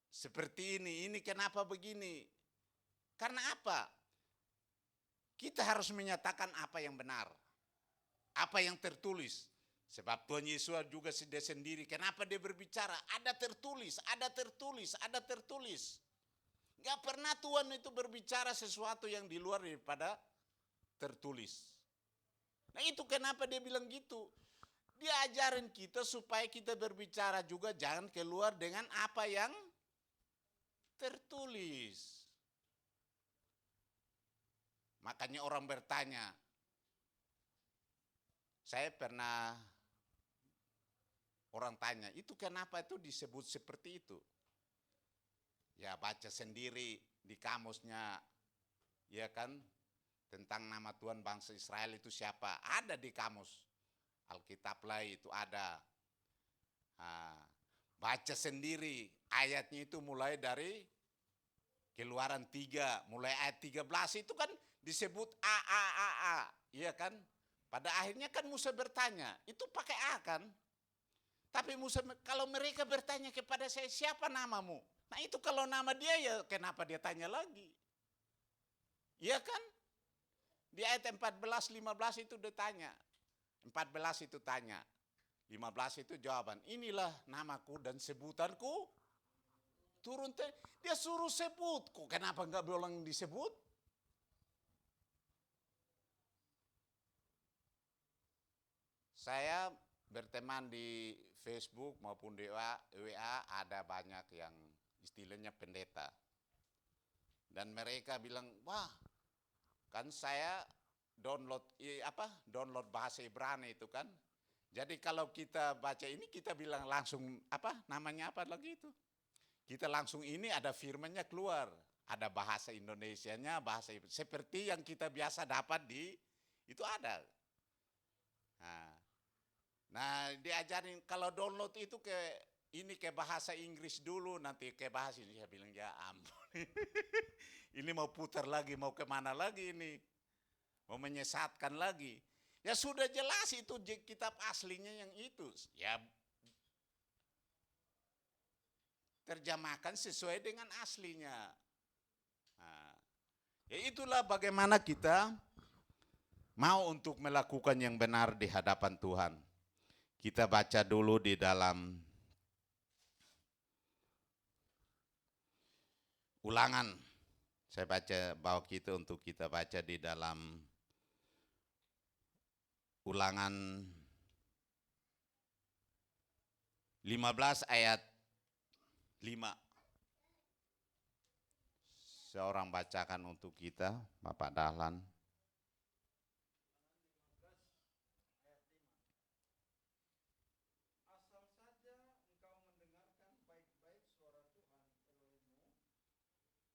Seperti ini kenapa begini? Karena apa? Kita harus menyatakan apa yang benar. Apa yang tertulis. Sebab Tuhan Yesus juga dia sendiri. Kenapa dia berbicara? Ada tertulis, ada tertulis, ada tertulis. Gak pernah Tuhan itu berbicara sesuatu yang di luar daripada tertulis. Nah itu kenapa dia bilang gitu. Dia ajarin kita supaya kita berbicara juga jangan keluar dengan apa yang tertulis. Makanya orang bertanya, saya pernah orang tanya, itu kenapa itu disebut seperti itu? Ya baca sendiri di kamusnya, ya kan, tentang nama Tuhan bangsa Israel itu siapa. Ada di kamus Alkitab lah itu ada. Nah, baca sendiri ayatnya itu mulai dari Keluaran 3, mulai ayat 13 itu kan disebut A, iya kan? Pada akhirnya kan Musa bertanya, itu pakai A kan? Tapi Musa, kalau mereka bertanya kepada saya, siapa namamu? Nah itu kalau nama dia ya kenapa dia tanya lagi? Iya kan? Di ayat 14, 15 itu dia tanya. 14 itu tanya. 15 itu jawaban. Inilah namaku dan sebutanku. Turun dia suruh sebut. Kok kenapa enggak bilang disebut? Saya berteman di Facebook maupun di WA ada banyak yang istilahnya pendeta. Dan mereka bilang, wah kan saya download bahasa Ibrani itu kan. Jadi kalau kita baca ini kita bilang langsung namanya apa lagi itu? Kita langsung ini ada firmannya keluar, ada bahasa Indonesianya, bahasa seperti yang kita biasa dapat itu ada. Nah, diajarin kalau download itu ke bahasa Inggris dulu, nanti ke bahasa ini. Saya bilang ya ampun, ini mau putar lagi, mau kemana lagi ini, mau menyesatkan lagi. Ya sudah jelas itu kitab aslinya yang itu, ya terjemahkan sesuai dengan aslinya. Nah, ya itulah bagaimana kita mau untuk melakukan yang benar di hadapan Tuhan. Kita baca dulu di dalam Ulangan. Saya bawa kita untuk kita baca di dalam Ulangan 15 ayat 5. Seorang bacakan untuk kita, Bapak Dahlan. Asal saja engkau mendengarkan baik-baik suara Tuhan Elohimmu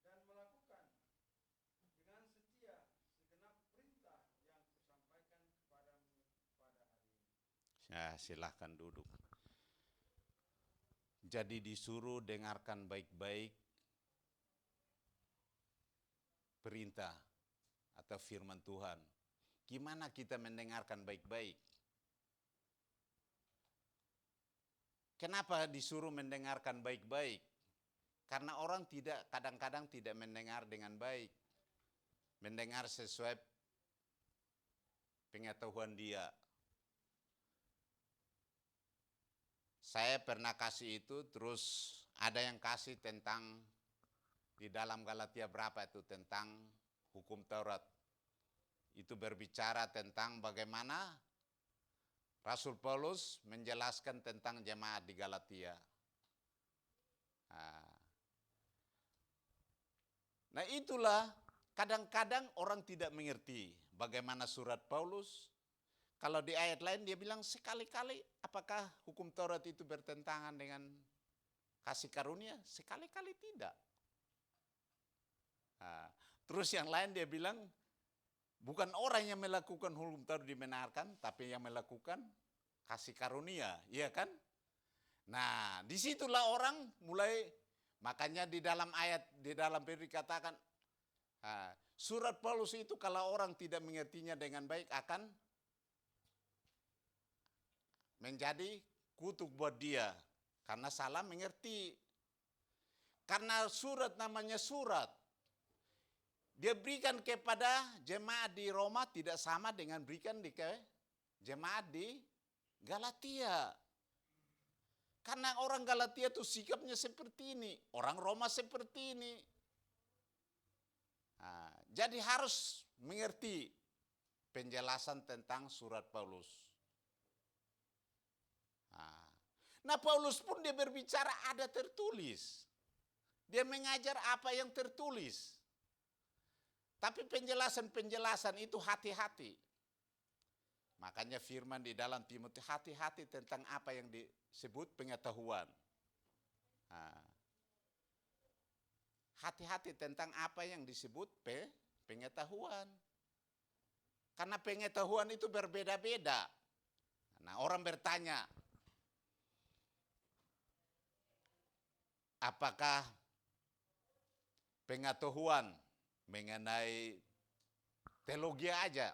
dan melakukan dengan setia segenap perintah yang kusampaikan kepadamu pada hari ini. Ya, silahkan duduk. Jadi disuruh dengarkan baik-baik perintah atau firman Tuhan. Gimana kita mendengarkan baik-baik? Kenapa disuruh mendengarkan baik-baik? Karena orang kadang-kadang tidak mendengar dengan baik. Mendengar sesuai pengetahuan dia. Saya pernah kasih itu, terus ada yang kasih tentang di dalam Galatia berapa itu tentang hukum Taurat. Itu berbicara tentang bagaimana Rasul Paulus menjelaskan tentang jemaat di Galatia. Nah itulah kadang-kadang orang tidak mengerti bagaimana surat Paulus. Kalau di ayat lain dia bilang sekali-kali apakah hukum Taurat itu bertentangan dengan kasih karunia? Sekali-kali tidak. Terus yang lain dia bilang bukan orang yang melakukan hukum Taurat dibenarkan, tapi yang melakukan kasih karunia, iya kan? Nah, disitulah orang mulai, makanya di dalam ayat, di dalam firman dikatakan, surat Paulus itu kalau orang tidak mengertinya dengan baik akan menjadi kutuk buat dia, karena salah mengerti. Karena surat namanya surat. Dia berikan kepada jemaat di Roma tidak sama dengan berikan di jemaat di Galatia. Karena orang Galatia itu sikapnya seperti ini, orang Roma seperti ini. Jadi harus mengerti penjelasan tentang surat Paulus. Nah Paulus pun dia berbicara ada tertulis. Dia mengajar apa yang tertulis. Tapi penjelasan-penjelasan itu hati-hati. Makanya firman di dalam Timotius, hati-hati tentang apa yang disebut pengetahuan. Nah, hati-hati tentang apa yang disebut pengetahuan. Karena pengetahuan itu berbeda-beda. Nah, orang bertanya, apakah pengetahuan mengenai teologi aja?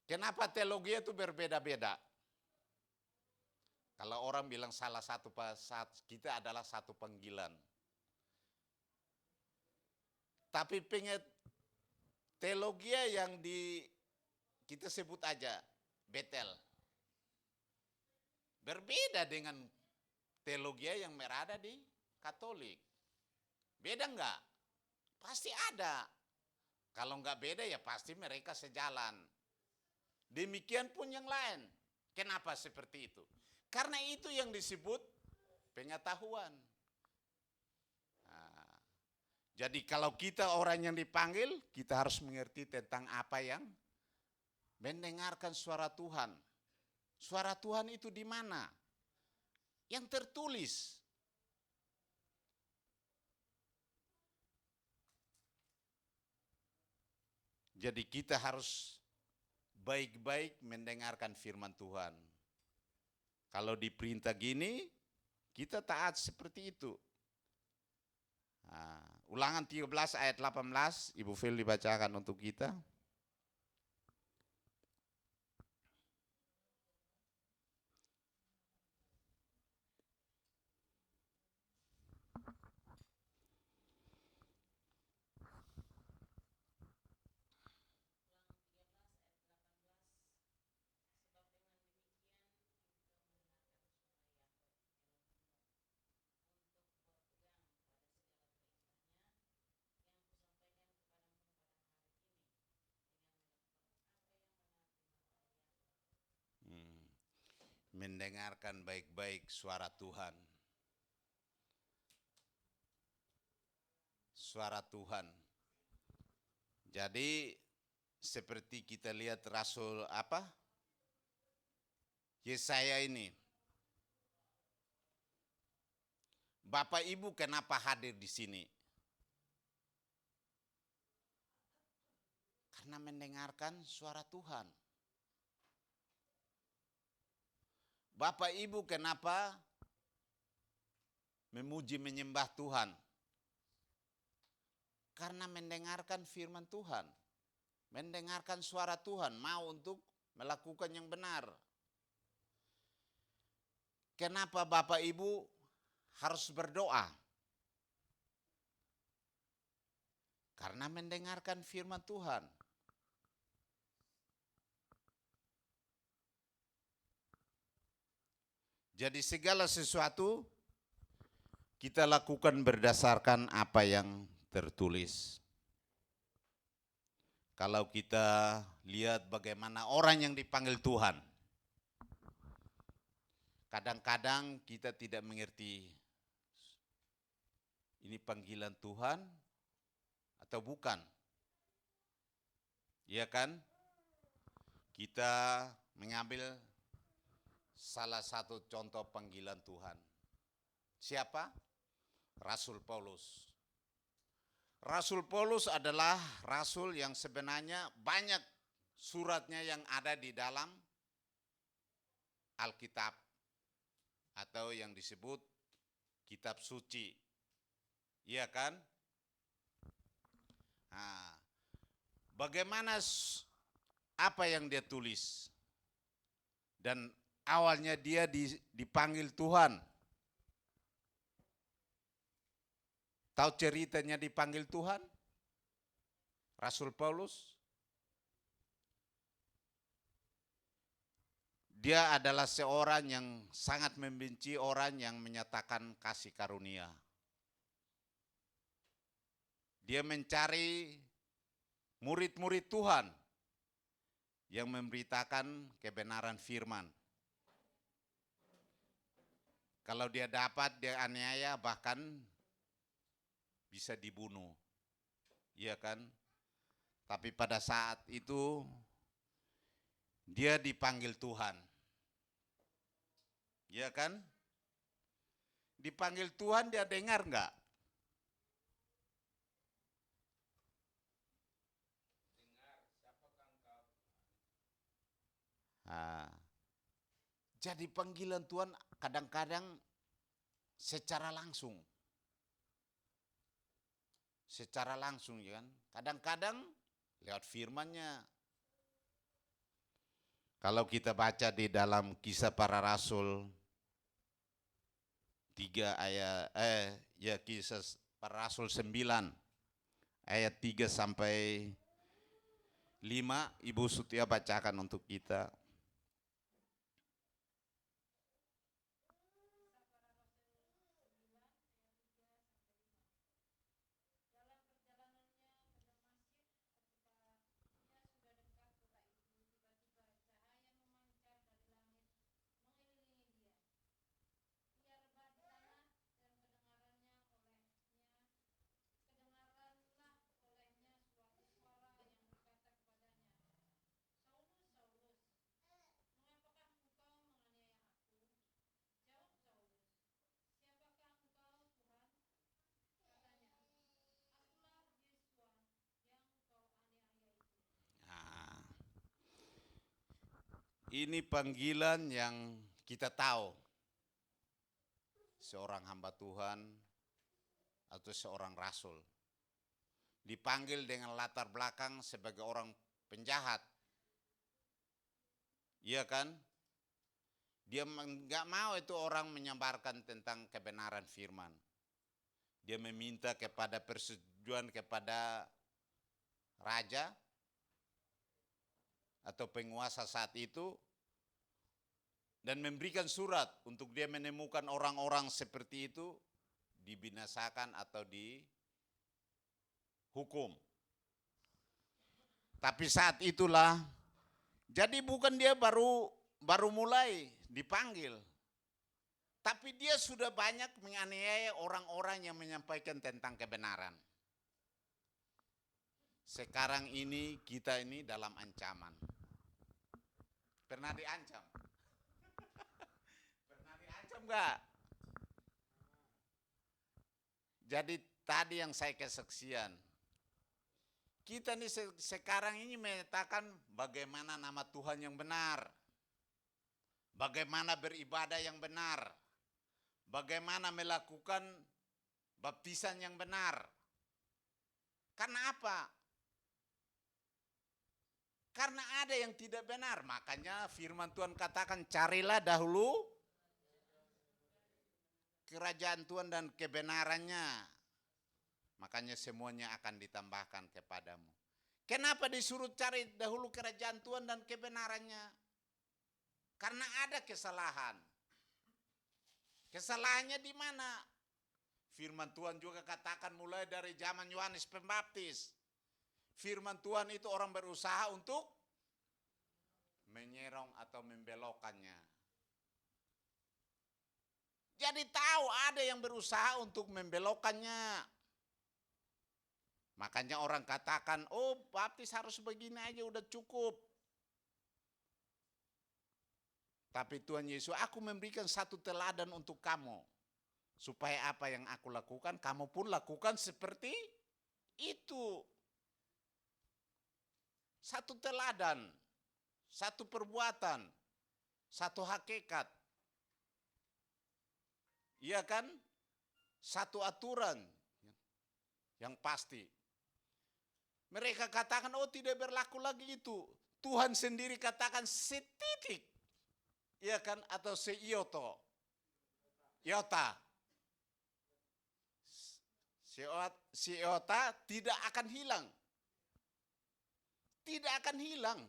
Kenapa teologi itu berbeda-beda? Kalau orang bilang salah satu kita adalah satu panggilan. Tapi teologi yang kita sebut aja Betel. Berbeda dengan teologi yang berada di Katolik. Beda enggak? Pasti ada. Kalau enggak beda ya pasti mereka sejalan. Demikian pun yang lain. Kenapa seperti itu? Karena itu yang disebut pengetahuan. Nah, jadi kalau kita orang yang dipanggil, kita harus mengerti tentang apa yang mendengarkan suara Tuhan. Suara Tuhan itu di mana? Yang tertulis. Jadi kita harus baik-baik mendengarkan firman Tuhan. Kalau diperintah gini, kita taat seperti itu. Nah, Ulangan 13 ayat 18, Ibu Phil dibacakan untuk kita. Mendengarkan baik-baik suara Tuhan. Suara Tuhan. Jadi seperti kita lihat Rasul Yesaya ini. Bapak Ibu kenapa hadir di sini? Karena mendengarkan suara Tuhan. Bapak Ibu kenapa memuji menyembah Tuhan? Karena mendengarkan firman Tuhan. Mendengarkan suara Tuhan, mau untuk melakukan yang benar. Kenapa Bapak Ibu harus berdoa? Karena mendengarkan firman Tuhan. Jadi segala sesuatu kita lakukan berdasarkan apa yang tertulis. Kalau kita lihat bagaimana orang yang dipanggil Tuhan, kadang-kadang kita tidak mengerti ini panggilan Tuhan atau bukan. Iya kan? Kita mengambil salah satu contoh panggilan Tuhan. Siapa? Rasul Paulus. Rasul Paulus adalah rasul yang sebenarnya banyak suratnya yang ada di dalam Alkitab atau yang disebut kitab suci. Iya kan? Nah, bagaimana apa yang dia tulis? Dan awalnya dia dipanggil Tuhan. Tahu ceritanya dipanggil Tuhan? Rasul Paulus. Dia adalah seorang yang sangat membenci orang yang menyatakan kasih karunia. Dia mencari murid-murid Tuhan yang memberitakan kebenaran firman. Kalau dia dapat, dia aniaya, bahkan bisa dibunuh. Iya kan? Tapi pada saat itu Dia dipanggil Tuhan. Ya kan? Dipanggil Tuhan, dia dengar enggak? Nah, jadi panggilan Tuhan kadang-kadang secara langsung. Secara langsung, ya kan? Kadang-kadang lewat firman-Nya. Kalau kita baca di dalam Kisah Para Rasul 3 ayat Kisah Para Rasul 9 ayat 3 sampai 5, Ibu Sutia bacakan untuk kita. Nah, ini panggilan yang kita tahu. Seorang hamba Tuhan atau seorang rasul dipanggil dengan latar belakang sebagai orang penjahat. Iya kan? Dia nggak mau itu orang menyebarkan tentang kebenaran firman. Dia meminta kepada persetujuan kepada raja atau penguasa saat itu dan memberikan surat untuk dia menemukan orang-orang seperti itu dibinasakan atau dihukum. Tapi saat itulah, jadi bukan dia baru mulai dipanggil, tapi dia sudah banyak menganiaya orang-orang yang menyampaikan tentang kebenaran. Sekarang ini kita ini dalam ancaman. Pernah diancam? Pernah diancam enggak? Jadi tadi yang saya kesaksian, kita nih sekarang ini menyatakan bagaimana nama Tuhan yang benar, bagaimana beribadah yang benar, bagaimana melakukan baptisan yang benar. Karena apa? Karena ada yang tidak benar, makanya firman Tuhan katakan carilah dahulu kerajaan Tuhan dan kebenarannya. Makanya semuanya akan ditambahkan kepadamu. Kenapa disuruh cari dahulu kerajaan Tuhan dan kebenarannya? Karena ada kesalahan. Kesalahannya di mana? Firman Tuhan juga katakan mulai dari zaman Yohanes Pembaptis. Firman Tuhan itu orang berusaha untuk menyerong atau membelokkannya. Jadi tahu ada yang berusaha untuk membelokkannya. Makanya orang katakan, oh baptis harus begini aja udah cukup. Tapi Tuhan Yesus, aku memberikan satu teladan untuk kamu. Supaya apa yang aku lakukan, kamu pun lakukan seperti itu. Satu teladan, satu perbuatan, satu hakikat. Iya kan? Satu aturan yang pasti. Mereka katakan, oh tidak berlaku lagi itu. Tuhan sendiri katakan setitik. Iya kan? Atau seiota. Seiota tidak akan hilang. Tidak akan hilang.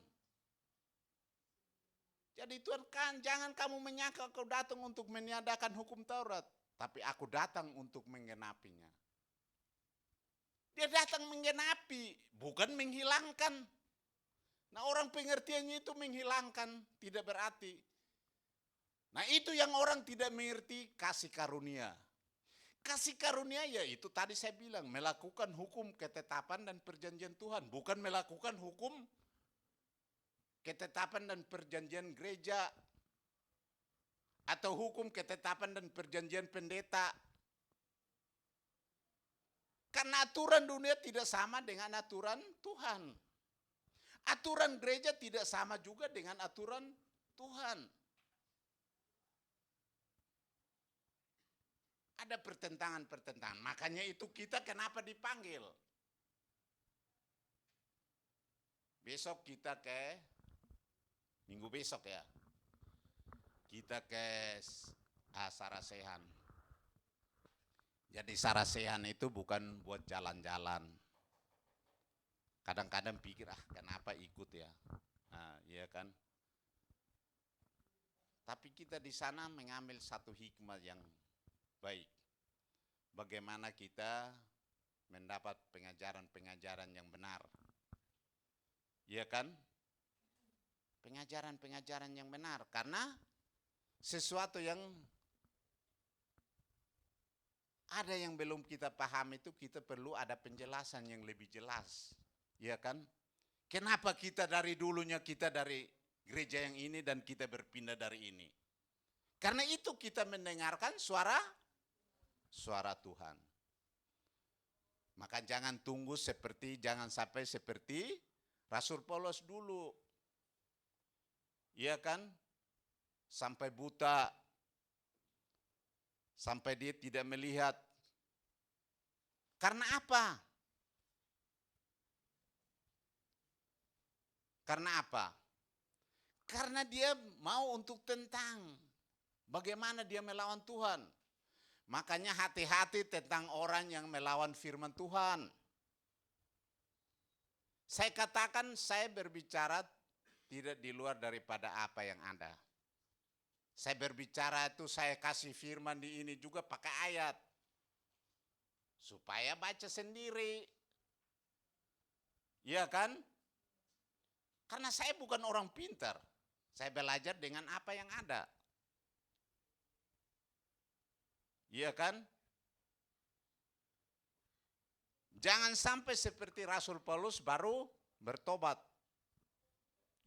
Jadi Tuhan kan jangan kamu menyangka kau datang untuk meniadakan hukum Taurat. Tapi aku datang untuk menggenapinya. Dia datang menggenapi, bukan menghilangkan. Nah orang pengertiannya itu menghilangkan, tidak berarti. Nah itu yang orang tidak mengerti kasih karunia. Kasih karunia ya itu tadi saya bilang, melakukan hukum ketetapan dan perjanjian Tuhan. Bukan melakukan hukum ketetapan dan perjanjian gereja, atau hukum, ketetapan dan perjanjian pendeta. Karena aturan dunia tidak sama dengan aturan Tuhan. Aturan gereja tidak sama juga dengan aturan Tuhan. Ada pertentangan-pertentangan. Makanya itu kita kenapa dipanggil. Besok kita minggu besok ya, kita ke Sarasehan. Jadi Sarasehan itu bukan buat jalan-jalan. Kadang-kadang pikir, kenapa ikut ya? Nah, iya kan? Tapi kita di sana mengambil satu hikmah yang baik. Bagaimana kita mendapat pengajaran-pengajaran yang benar. Iya kan? Pengajaran-pengajaran yang benar. Karena sesuatu yang ada yang belum kita paham itu, kita perlu ada penjelasan yang lebih jelas. Iya kan? Kenapa kita dari dulunya kita dari gereja yang ini dan kita berpindah dari ini? Karena itu kita mendengarkan suara Tuhan. Maka jangan jangan sampai seperti Rasul Paulus dulu. Iya kan? Sampai buta, sampai dia tidak melihat. Karena apa? Karena apa? Karena dia mau untuk tentang bagaimana dia melawan Tuhan. Makanya hati-hati tentang orang yang melawan firman Tuhan. Saya katakan saya berbicara tidak di luar daripada apa yang ada. Saya berbicara itu saya kasih firman di ini juga pakai ayat. Supaya baca sendiri. Iya kan? Karena saya bukan orang pintar. Saya belajar dengan apa yang ada. Iya kan? Jangan sampai seperti Rasul Paulus baru bertobat.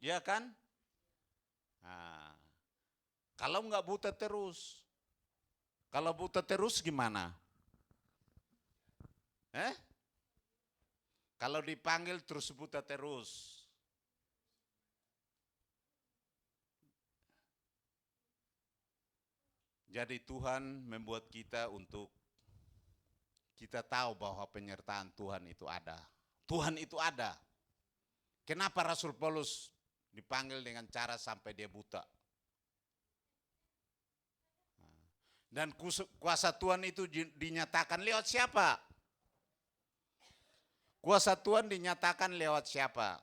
Iya kan? Nah, kalau enggak buta terus. Kalau buta terus gimana? Kalau dipanggil terus buta terus. Jadi Tuhan membuat kita untuk kita tahu bahwa penyertaan Tuhan itu ada. Tuhan itu ada. Kenapa Rasul Paulus dipanggil dengan cara sampai dia buta? Dan kuasa Tuhan itu dinyatakan lewat siapa? Kuasa Tuhan dinyatakan lewat siapa?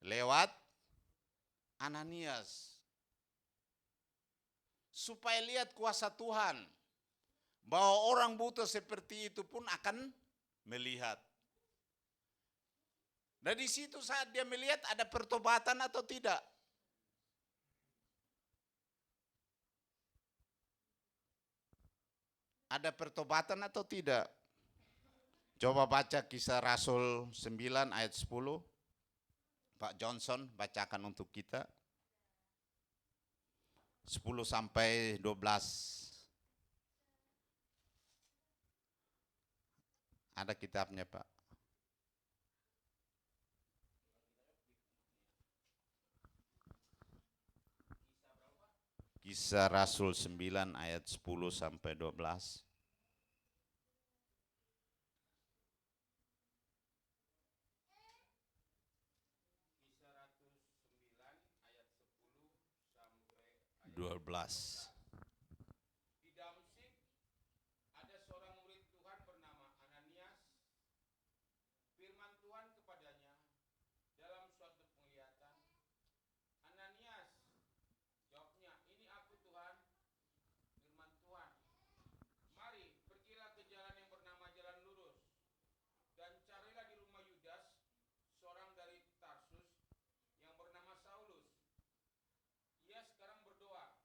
Lewat Ananias. Supaya lihat kuasa Tuhan. Bahwa orang buta seperti itu pun akan melihat. Dan di situ saat dia melihat ada pertobatan atau tidak. Ada pertobatan atau tidak? Coba baca Kisah Rasul 9 ayat 10. Pak Johnson bacakan untuk kita. 10 sampai 12. Ada kitabnya, Pak. Kisah Rasul 9 ayat 10 sampai 12. Kisah Rasul 9 ayat 10 sampai 12. Di Damsyik ada seorang murid Tuhan bernama Ananias. Firman Tuhan kepadanya dalam suatu penglihatan, "Ananias." Jawabnya, "Ini aku Tuhan." Firman Tuhan, "Mari, pergilah ke jalan yang bernama Jalan Lurus, dan carilah di rumah Yudas, seorang dari Tarsus, yang bernama Saulus. Ia sekarang berdoa.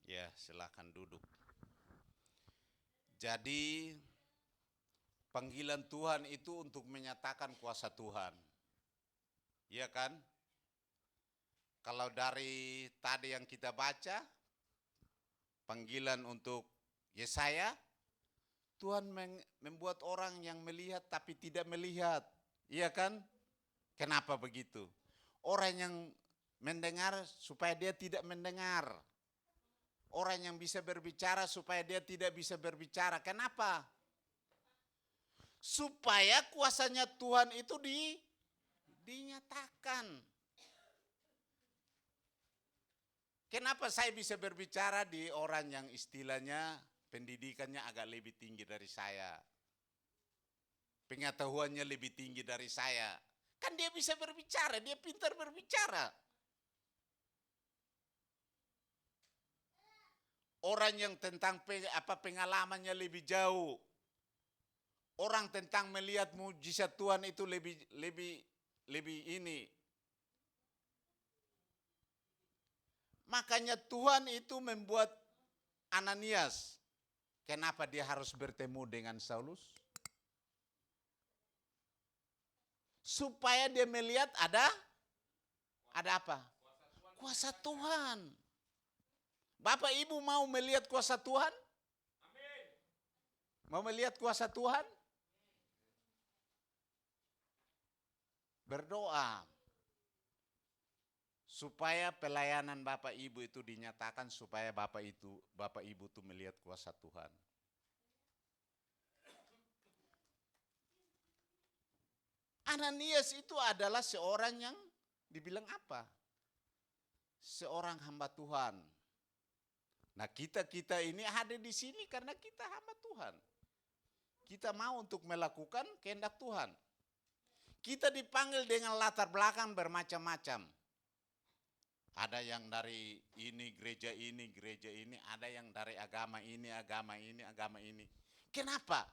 Ya, silakan duduk. Jadi panggilan Tuhan itu untuk menyatakan kuasa Tuhan. Iya kan? Kalau dari tadi yang kita baca, panggilan untuk Yesaya, Tuhan membuat orang yang melihat tapi tidak melihat. Iya kan? Kenapa begitu? Orang yang mendengar supaya dia tidak mendengar. Orang yang bisa berbicara supaya dia tidak bisa berbicara. Kenapa? Supaya kuasanya Tuhan itu dinyatakan. Kenapa saya bisa berbicara di orang yang istilahnya pendidikannya agak lebih tinggi dari saya? Pengetahuannya lebih tinggi dari saya. Kan dia bisa berbicara, dia pintar berbicara. Orang yang tentang pengalamannya lebih jauh. Orang tentang melihat mujizat Tuhan itu lebih ini. Makanya Tuhan itu membuat Ananias. Kenapa dia harus bertemu dengan Saulus? Supaya dia melihat ada apa? Kuasa Tuhan. Bapak Ibu mau melihat kuasa Tuhan? Mau melihat kuasa Tuhan? Berdoa. Supaya pelayanan Bapak Ibu itu dinyatakan supaya Bapak Ibu itu melihat kuasa Tuhan. Ananias itu adalah seorang yang dibilang apa? Seorang hamba Tuhan. Nah kita ini ada di sini karena kita hamba Tuhan. Kita mau untuk melakukan kehendak Tuhan. Kita dipanggil dengan latar belakang bermacam-macam. Ada yang dari gereja ini, ada yang dari agama ini. Kenapa?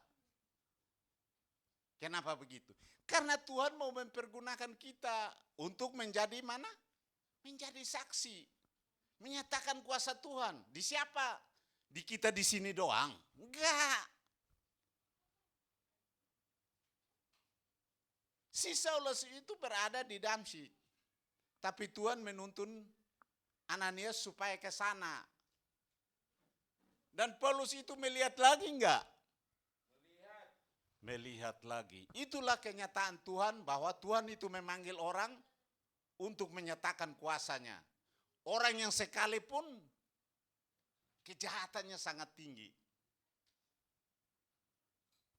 Kenapa begitu? Karena Tuhan mau mempergunakan kita untuk menjadi mana? Menjadi saksi. Menyatakan kuasa Tuhan. Di siapa? Di kita di sini doang? Enggak. Si Saulus itu berada di Damsyik. Tapi Tuhan menuntun Ananias supaya ke sana. Dan Paulus itu melihat lagi enggak? Melihat lagi. Itulah kenyataan Tuhan bahwa Tuhan itu memanggil orang untuk menyatakan kuasanya. Orang yang sekalipun kejahatannya sangat tinggi.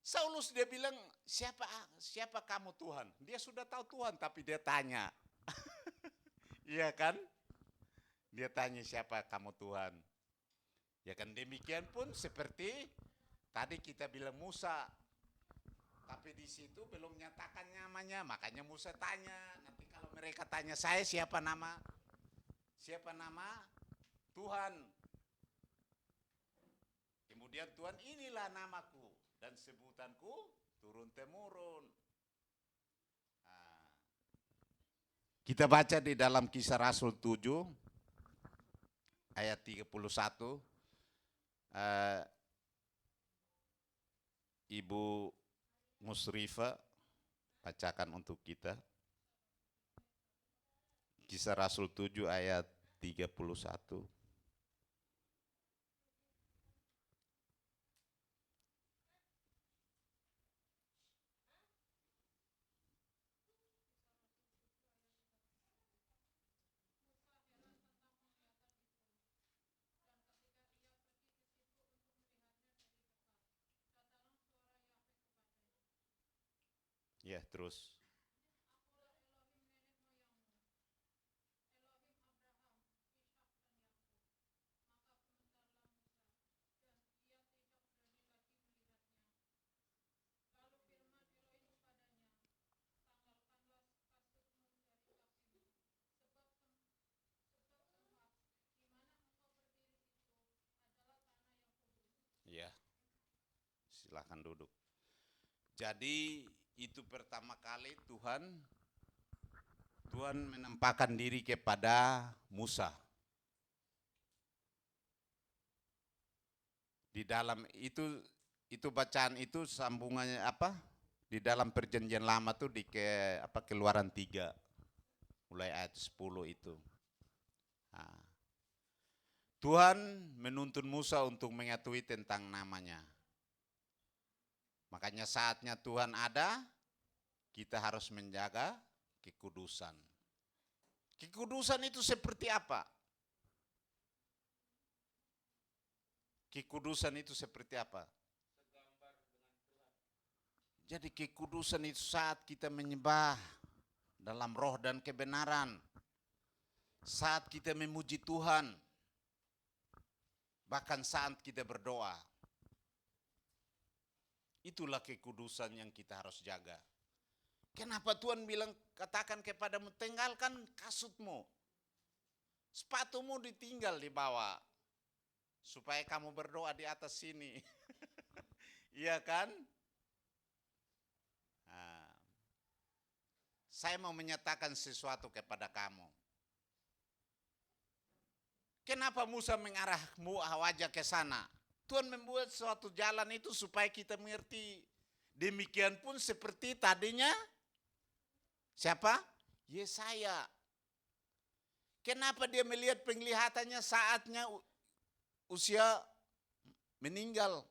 Saulus dia bilang, siapa kamu Tuhan? Dia sudah tahu Tuhan tapi dia tanya. Iya kan? Dia tanya siapa kamu Tuhan. Ya kan demikian pun seperti tadi kita bilang Musa. Tapi di situ belum nyatakan namanya, makanya Musa tanya. Nanti kalau mereka tanya saya siapa nama Tuhan. Kemudian Tuhan inilah namaku dan sebutanku turun-temurun. Nah, kita baca di dalam Kisah Rasul 7 ayat 31. Ibu Musrifa bacakan untuk kita. Kisah Rasul 7 ayat 31. Ya, terus. Ya, silakan duduk. Jadi itu pertama kali Tuhan menampakkan diri kepada Musa. Di dalam itu bacaan itu sambungannya apa? Di dalam perjanjian lama tuh di Keluaran 3 mulai ayat 10 itu. Nah, Tuhan menuntun Musa untuk mengetahui tentang namanya. Makanya saatnya Tuhan ada, kita harus menjaga kekudusan. Kekudusan itu seperti apa? Kekudusan itu seperti apa? Jadi kekudusan itu saat kita menyembah dalam roh dan kebenaran. Saat kita memuji Tuhan. Bahkan saat kita berdoa. Itulah kekudusan yang kita harus jaga. Kenapa Tuhan bilang, katakan kepadamu, tinggalkan kasutmu. Sepatumu ditinggal di bawah. Supaya kamu berdoa di atas sini. Iya kan? Nah, saya mau menyatakan sesuatu kepada kamu. Kenapa Musa mengarahmu wajah ke sana? Tuhan membuat suatu jalan itu supaya kita mengerti. Demikian pun seperti tadinya siapa? Yesaya. Kenapa dia melihat penglihatannya saatnya usia meninggal?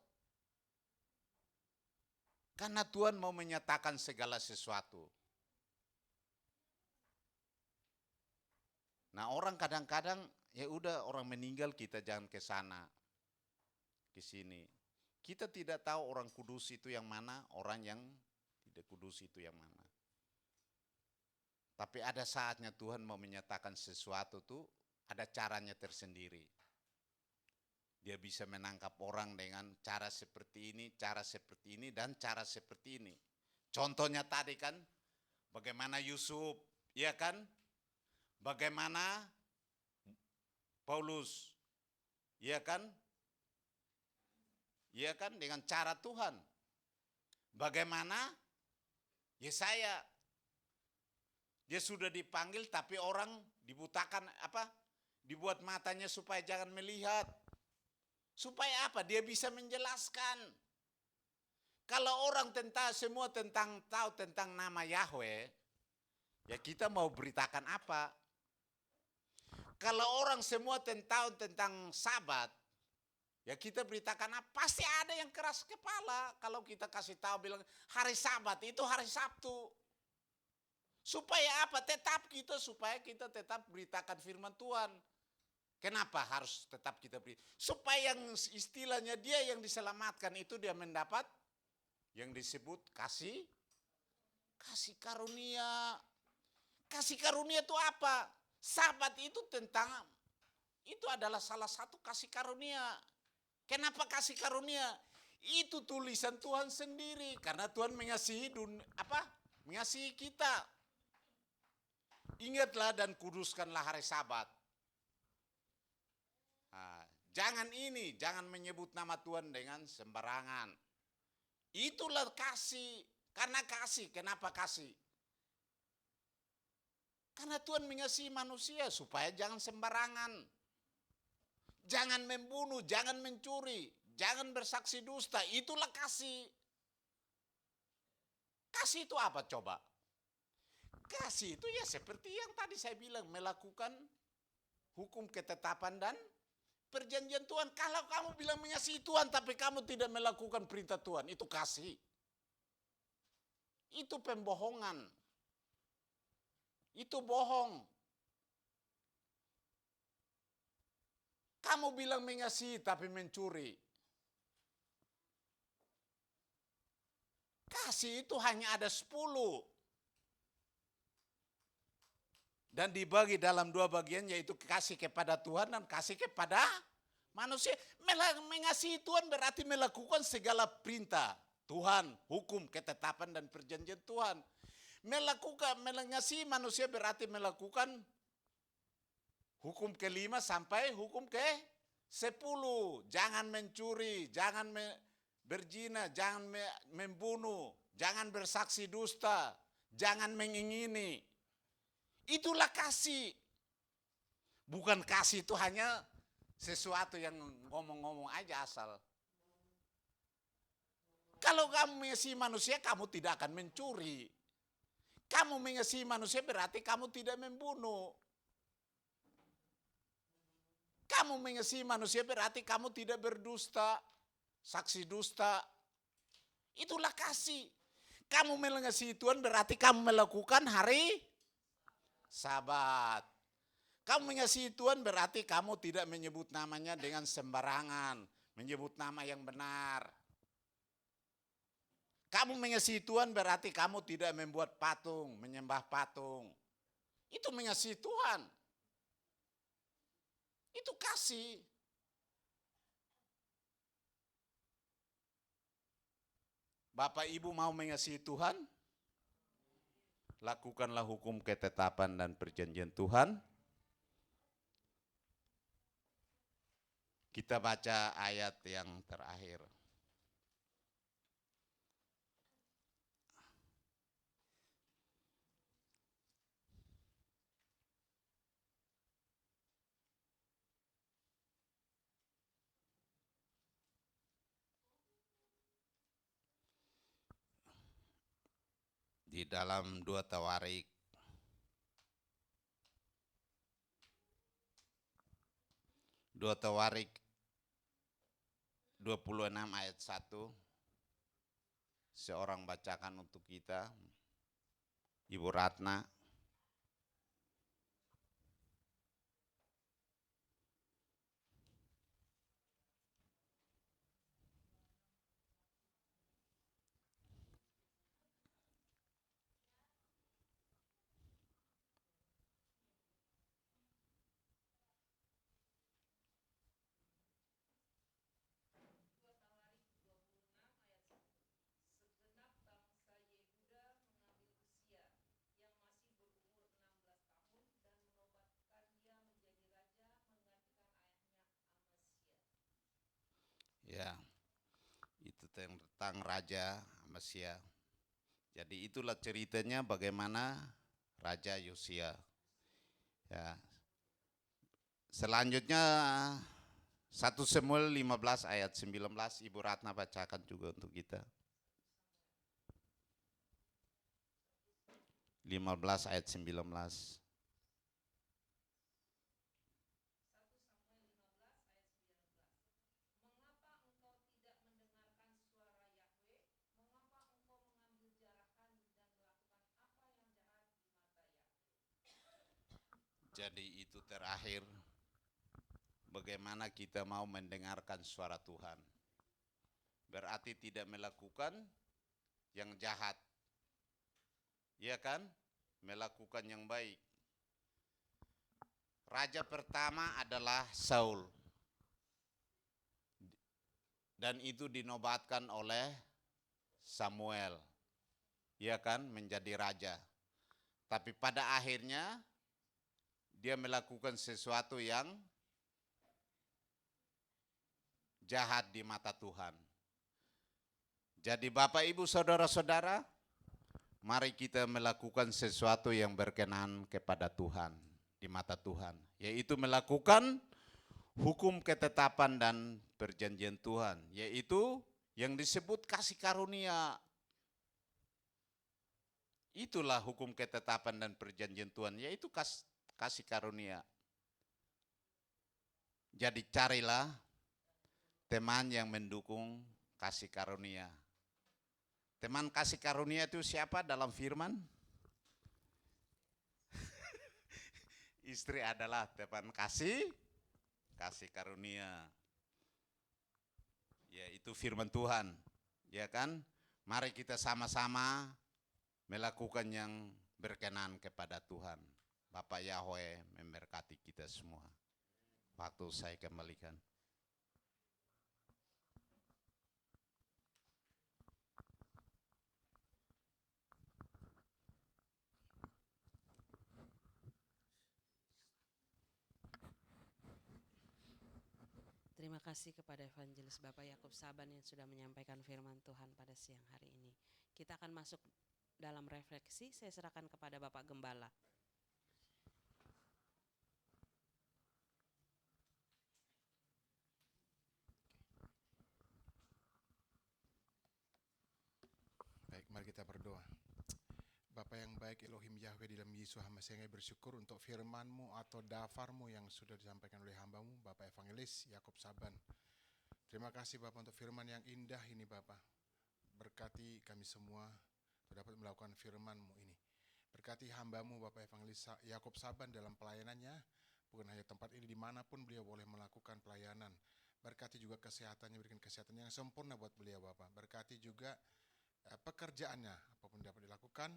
Karena Tuhan mau menyatakan segala sesuatu. Nah, orang kadang-kadang ya udah orang meninggal kita jangan ke sana, ke sini. Kita tidak tahu orang kudus itu yang mana, orang yang tidak kudus itu yang mana. Tapi ada saatnya Tuhan mau menyatakan sesuatu tuh ada caranya tersendiri. Dia bisa menangkap orang dengan cara seperti ini, dan cara seperti ini. Contohnya tadi kan, bagaimana Yusuf, ya kan? Bagaimana Paulus, ya kan? Ya kan, dengan cara Tuhan. Bagaimana Yesaya, dia sudah dipanggil tapi orang dibutakan dibuat matanya supaya jangan melihat. Supaya apa? Dia bisa menjelaskan. Kalau orang semua tahu tentang nama Yahweh, ya kita mau beritakan apa? Kalau orang semua tahu tentang Sabat, ya kita beritakan apa? Pasti ada yang keras kepala kalau kita kasih tahu bilang hari Sabat itu hari Sabtu. Supaya apa? Supaya kita tetap beritakan firman Tuhan. Kenapa harus tetap kita beri? Supaya yang istilahnya dia yang diselamatkan itu dia mendapat yang disebut kasih karunia. Kasih karunia itu apa? Sabat itu itu adalah salah satu kasih karunia. Kenapa kasih karunia? Itu tulisan Tuhan sendiri karena Tuhan mengasihi mengasihi kita. Ingatlah dan kuduskanlah hari Sabat. Jangan menyebut nama Tuhan dengan sembarangan. Itulah kasih. Karena kasih, kenapa kasih? Karena Tuhan mengasihi manusia supaya jangan sembarangan. Jangan membunuh, jangan mencuri, jangan bersaksi dusta. Itulah kasih. Kasih itu apa coba? Kasih itu ya seperti yang tadi saya bilang, melakukan hukum ketetapan dan perjanjian Tuhan. Kalau kamu bilang mengasihi Tuhan tapi kamu tidak melakukan perintah Tuhan, itu kasih. Itu pembohongan. Itu bohong. Kamu bilang mengasihi tapi mencuri. Kasih itu hanya ada 10. Dan dibagi dalam 2 bagian, yaitu kasih kepada Tuhan dan kasih kepada manusia. Mengasihi Tuhan berarti melakukan segala perintah Tuhan, hukum, ketetapan dan perjanjian Tuhan. Mengasihi manusia berarti melakukan hukum ke-5 sampai hukum ke-10. Jangan mencuri, jangan berzina, jangan membunuh, jangan bersaksi dusta, jangan mengingini. Itulah kasih. Bukan kasih itu hanya sesuatu yang ngomong-ngomong aja asal. Kalau kamu mengasihi manusia, kamu tidak akan mencuri. Kamu mengasihi manusia berarti kamu tidak membunuh. Kamu mengasihi manusia berarti kamu tidak berdusta, saksi dusta. Itulah kasih. Kamu mengasihi Tuhan berarti kamu melakukan hari Sabat. Kamu mengasihi Tuhan berarti kamu tidak menyebut namanya dengan sembarangan, menyebut nama yang benar. Kamu mengasihi Tuhan berarti kamu tidak membuat patung, menyembah patung. Itu mengasihi Tuhan. Itu kasih. Bapak Ibu mau mengasihi Tuhan? Lakukanlah hukum ketetapan dan perjanjian Tuhan. Kita baca ayat yang terakhir. Di dalam 2 Tawarik 26 ayat 1, seorang bacakan untuk kita, Ibu Ratna. Ya, itu tentang Raja Amasya. Jadi itulah ceritanya bagaimana Raja Yosia. Ya. Selanjutnya 1 Samuel 15 ayat 19, Ibu Ratna bacakan juga untuk kita. 15 ayat 19. Jadi itu terakhir, bagaimana kita mau mendengarkan suara Tuhan. Berarti tidak melakukan yang jahat. Iya kan? Melakukan yang baik. Raja pertama adalah Saul. Dan itu dinobatkan oleh Samuel. Iya kan? Menjadi raja. Tapi pada akhirnya dia melakukan sesuatu yang jahat di mata Tuhan. Jadi Bapak Ibu Saudara-saudara, mari kita melakukan sesuatu yang berkenan kepada Tuhan, di mata Tuhan. Yaitu melakukan hukum ketetapan dan perjanjian Tuhan. Yaitu yang disebut kasih karunia. Itulah hukum ketetapan dan perjanjian Tuhan, yaitu kasih karunia. Jadi carilah teman yang mendukung kasih karunia. Teman kasih karunia itu siapa dalam firman? Istri adalah teman kasih karunia. Ya, itu firman Tuhan. Ya kan? Mari kita sama-sama melakukan yang berkenan kepada Tuhan. Bapak Yahweh memberkati kita semua. Waktu saya kembalikan. Terima kasih kepada Evangelis Bapak Yakub Saban yang sudah menyampaikan firman Tuhan pada siang hari ini. Kita akan masuk dalam refleksi, saya serahkan kepada Bapak Gembala. kita berdoa. Bapa yang baik, Elohim Yahweh, di dalam Yesus HaMashiach, kami bersyukur untuk firman-Mu atau dafarmu yang sudah disampaikan oleh hamba-Mu, Bapak Evangelis Yakob Saban. Terima kasih Bapak untuk firman yang indah ini Bapak. Berkati kami semua untuk dapat melakukan firman-Mu ini. Berkati hamba-Mu Bapak Evangelis Yakob Saban dalam pelayanannya, bukan hanya tempat ini, dimanapun beliau boleh melakukan pelayanan. Berkati juga kesehatannya, berikan kesehatan yang sempurna buat beliau Bapak. Berkati juga pekerjaannya, apapun dapat dilakukan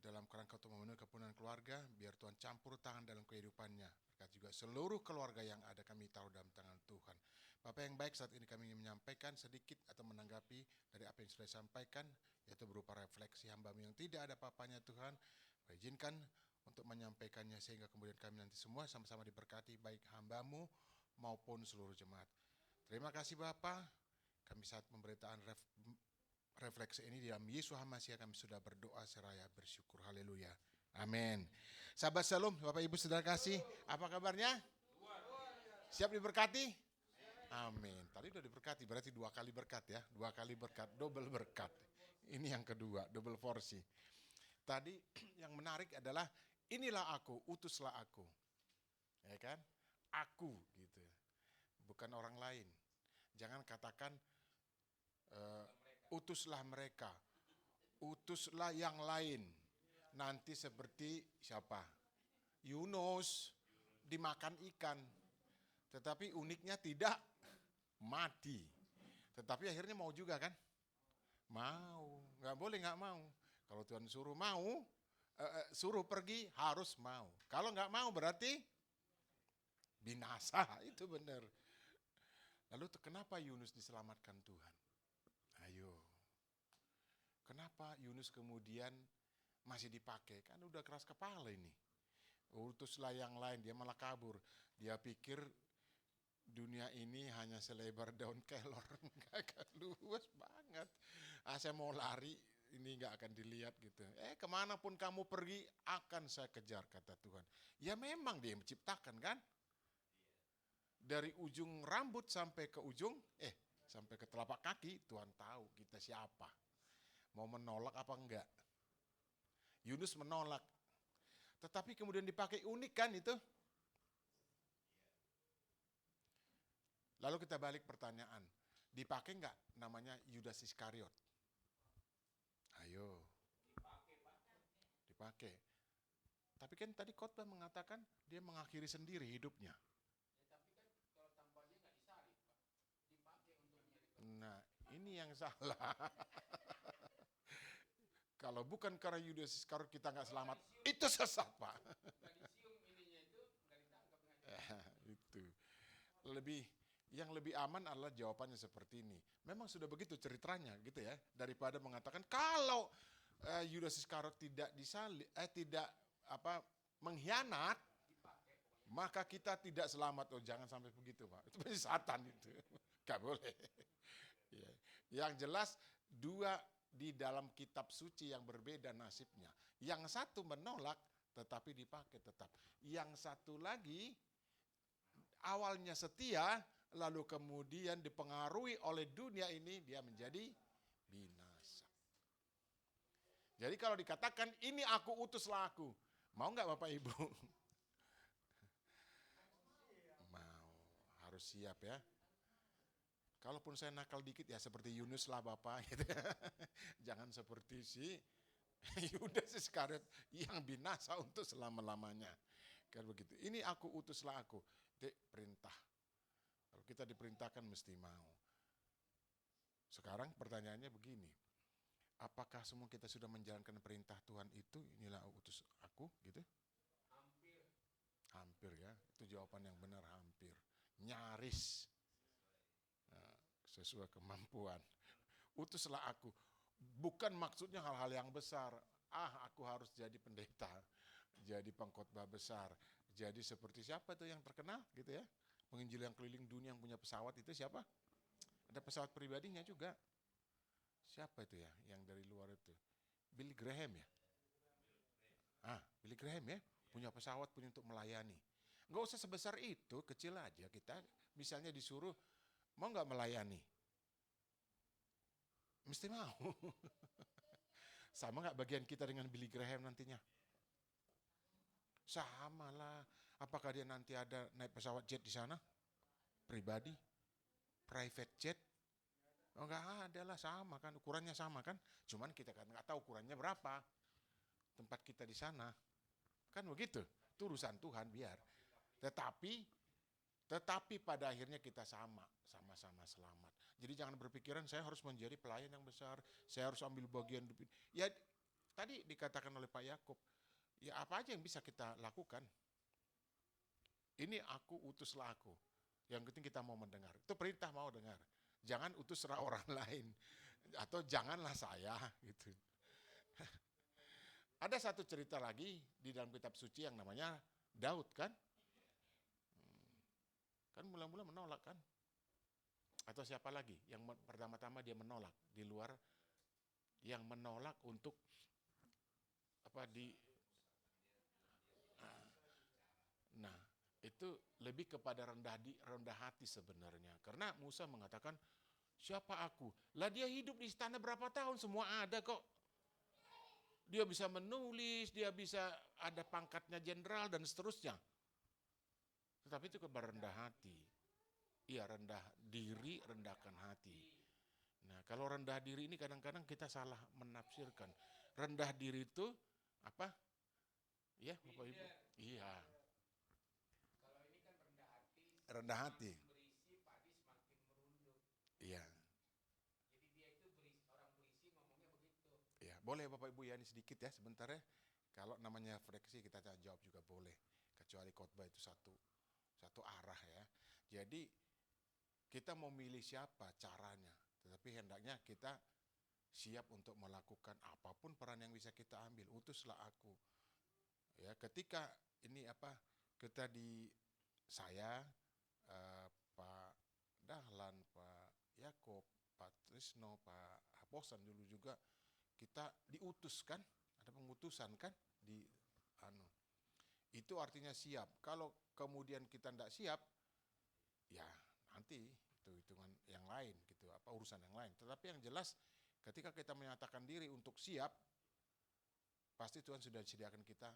dalam kerangka untuk memenuhi kepenuhan keluarga, biar Tuhan campur tangan dalam kehidupannya. Berkati juga seluruh keluarga yang ada kami taruh dalam tangan Tuhan. Bapak yang baik, saat ini kami ingin menyampaikan sedikit atau menanggapi dari apa yang sudah disampaikan, yaitu berupa refleksi hamba-Mu yang tidak ada apa-apanya Tuhan. Izinkan untuk menyampaikannya sehingga kemudian kami nanti semua sama-sama diberkati, baik hamba-Mu maupun seluruh jemaat. Terima kasih Bapak, kami saat pemberitaan refleksi ini di dalam Yesus HaMashiach kami sudah berdoa seraya bersyukur. Haleluya. Amin. Sahabat Shalom, Bapak Ibu Saudara kasih, apa kabarnya? Siap diberkati? Amin. Tadi udah diberkati, berarti 2 kali berkat ya. 2 kali berkat, double berkat. Ini yang kedua, double porsi. Tadi yang menarik adalah, inilah aku, utuslah aku. Ya kan? Aku gitu. Bukan orang lain. Jangan katakan utuslah mereka, utuslah yang lain. Nanti seperti siapa? Yunus dimakan ikan. Tetapi uniknya tidak mati. Tetapi akhirnya mau juga kan? Mau. Nggak boleh nggak mau. Kalau Tuhan suruh mau, suruh pergi harus mau. Kalau nggak mau berarti binasa. Itu benar. Lalu kenapa Yunus diselamatkan Tuhan? Ayo. Kenapa Yunus kemudian masih dipakai? Kan udah keras kepala ini. Utuslah yang lain, dia malah kabur. Dia pikir dunia ini hanya selebar daun kelor. Enggak, luas banget. Saya mau lari, ini enggak akan dilihat gitu. Kemanapun kamu pergi, akan saya kejar, kata Tuhan. Ya memang dia yang menciptakan kan. Dari ujung rambut sampai ke ujung, sampai ke telapak kaki, Tuhan tahu kita siapa. Mau menolak apa enggak. Yunus menolak. Tetapi kemudian dipakai unik kan itu. Lalu kita balik pertanyaan. Dipakai enggak namanya Yudas Iskariot? Ayo. Dipakai. Tapi kan tadi khotbah mengatakan dia mengakhiri sendiri hidupnya. Nah, ini yang salah. Kalau bukan karena Yudas Iskariot kita nggak selamat, itu sesat Pak. Itu yang lebih aman adalah jawabannya seperti ini. Memang sudah begitu ceritanya gitu ya, daripada mengatakan kalau Yudas Iskariot tidak mengkhianat, maka kita tidak selamat. Oh jangan sampai begitu Pak, itu pasti setan itu, nggak boleh. Yang jelas dua di dalam kitab suci yang berbeda nasibnya. Yang satu menolak tetapi dipakai tetap. Yang satu lagi awalnya setia lalu kemudian dipengaruhi oleh dunia ini dia menjadi binasa. Jadi kalau dikatakan ini aku utuslah aku, mau nggak Bapak Ibu? Mau, harus siap ya. Kalaupun saya nakal dikit ya seperti Yunus lah Bapak gitu. Jangan seperti si Yudas Iskariot yang binasa untuk selama-lamanya. Kan begitu. Ini aku utuslah aku. Itu perintah. Kalau kita diperintahkan mesti mau. Sekarang pertanyaannya begini. Apakah semua kita sudah menjalankan perintah Tuhan itu? Inilah utus aku gitu? Hampir ya. Itu jawaban yang benar, hampir. Nyaris. Sesuai kemampuan. Utuslah aku. Bukan maksudnya hal-hal yang besar. Aku harus jadi pendeta. Jadi pengkhotbah besar. Jadi seperti siapa itu yang terkenal gitu ya. Penginjil yang keliling dunia yang punya pesawat itu siapa? Ada pesawat pribadinya juga. Siapa itu ya yang dari luar itu? Billy Graham ya? Billy Graham ya. Punya pesawat punya untuk melayani. Nggak usah sebesar itu, kecil aja kita. Misalnya disuruh, mau nggak melayani? Mesti mau. Sama nggak bagian kita dengan Billy Graham nantinya? Sama lah. Apakah dia nanti ada naik pesawat jet di sana? Pribadi? Private jet? Oh, nggak ada lah, sama kan, ukurannya sama kan. Cuman kita kan nggak tahu ukurannya berapa tempat kita di sana. Kan begitu. Itu urusan Tuhan biar. Tetapi pada akhirnya kita sama-sama selamat. Jadi jangan berpikiran saya harus menjadi pelayan yang besar, saya harus ambil bagian. Ya tadi dikatakan oleh Pak Yakub, ya apa aja yang bisa kita lakukan. Ini aku, utuslah aku. Yang penting kita mau mendengar. Itu perintah mau dengar. Jangan utuslah orang lain. Atau janganlah saya gitu. Ada satu cerita lagi di dalam kitab suci yang namanya Daud kan. Kan mula-mula menolak kan. Atau siapa lagi yang pertama-tama dia menolak di luar, yang menolak untuk nah itu lebih kepada rendah hati sebenarnya. Karena Musa mengatakan, siapa aku? Lah dia hidup di istana berapa tahun, semua ada kok. Dia bisa menulis, dia bisa ada pangkatnya jenderal dan seterusnya. Tetapi itu kepada rendah hati. Iya, rendah diri, rendahkan hati. Nah, kalau rendah diri ini kadang-kadang kita salah menafsirkan. Rendah diri itu apa? Ya, Bapak Ibu. Iya. Kalau ini kan rendah hati. Rendah hati. Berisi padi semakin merunduk. Iya. Jadi dia itu orang berisi ngomongnya begitu. Ya, boleh Bapak Ibu ya, ini sedikit ya sebentar ya. Kalau namanya refleksi kita jawab juga boleh. Kecuali khotbah itu satu arah ya. Jadi kita mau milih siapa caranya, tetapi hendaknya kita siap untuk melakukan apapun peran yang bisa kita ambil. Utuslah aku. Ya, ketika ini kita saya, Pak Dahlan, Pak Yakob, Pak Trisno, Pak Haposan dulu juga kita diutus kan, ada pengutusan kan itu artinya siap. Kalau kemudian kita tidak siap, ya nanti itu hitungan yang lain gitu, urusan yang lain. Tetapi yang jelas ketika kita menyatakan diri untuk siap, pasti Tuhan sudah sediakan kita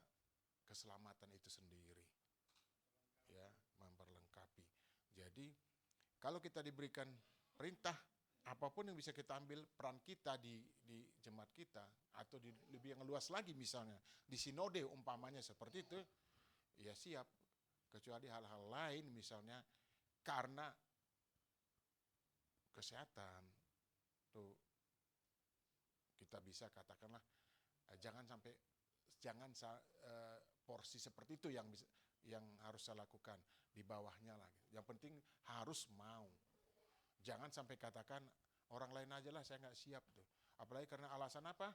keselamatan itu sendiri. Ya, memperlengkapi. Jadi kalau kita diberikan perintah, apapun yang bisa kita ambil peran kita di jemaat kita, atau di lebih yang luas lagi misalnya, di sinode umpamanya seperti itu, ya siap. Kecuali hal-hal lain misalnya karena kesehatan, tuh kita bisa katakanlah jangan porsi seperti itu yang harus saya lakukan, di bawahnya lagi. Yang penting harus mau. Jangan sampai katakan orang lain aja lah, saya nggak siap tuh. Apalagi karena alasan apa?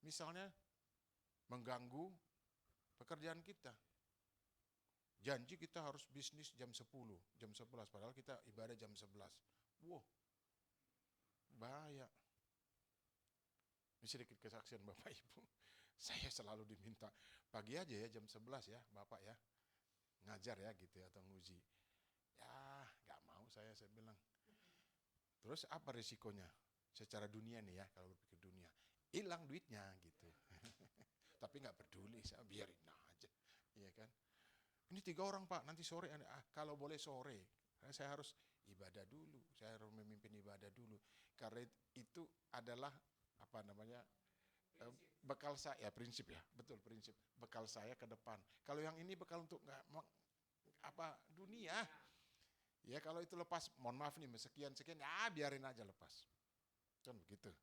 Misalnya mengganggu pekerjaan kita. Janji kita harus bisnis jam 10, jam 11, padahal kita ibadah jam 11. Wow, bahaya. Ini sedikit kesaksian Bapak Ibu. Saya selalu diminta, pagi aja ya jam 11 ya Bapak ya, ngajar ya gitu ya, atau nguji. Ya gak mau saya bilang. Terus apa risikonya? Secara dunia nih ya, kalau berpikir dunia, hilang duitnya gitu. Tapi gak peduli, saya biarin aja, iya kan. Ini 3 orang Pak, nanti sore, kalau boleh sore, karena saya harus ibadah dulu, saya harus memimpin ibadah dulu. Karena itu adalah bekal saya, prinsip ya, betul prinsip, bekal saya ke depan. Kalau yang ini bekal untuk dunia, ya kalau itu lepas, mohon maaf nih, sekian, ya biarin aja lepas, kan begitu.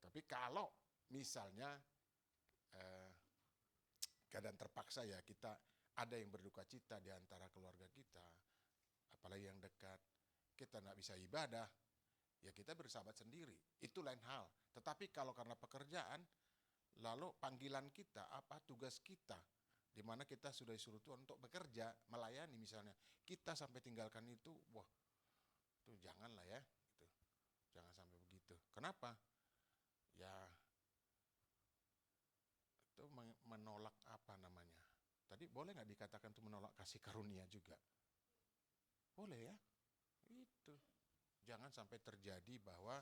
Tapi kalau misalnya keadaan terpaksa ya, kita ada yang berduka cita di antara keluarga kita, apalagi yang dekat, kita nggak bisa ibadah, ya kita bersahabat sendiri, itu lain hal. Tetapi kalau karena pekerjaan, lalu panggilan kita, tugas kita, di mana kita sudah disuruh Tuhan untuk bekerja, melayani misalnya, kita sampai tinggalkan itu, wah, itu janganlah ya, gitu. Jangan sampai begitu. Kenapa? Ya, itu menolak tadi boleh nggak dikatakan itu menolak kasih karunia juga? Boleh ya, itu. Jangan sampai terjadi bahwa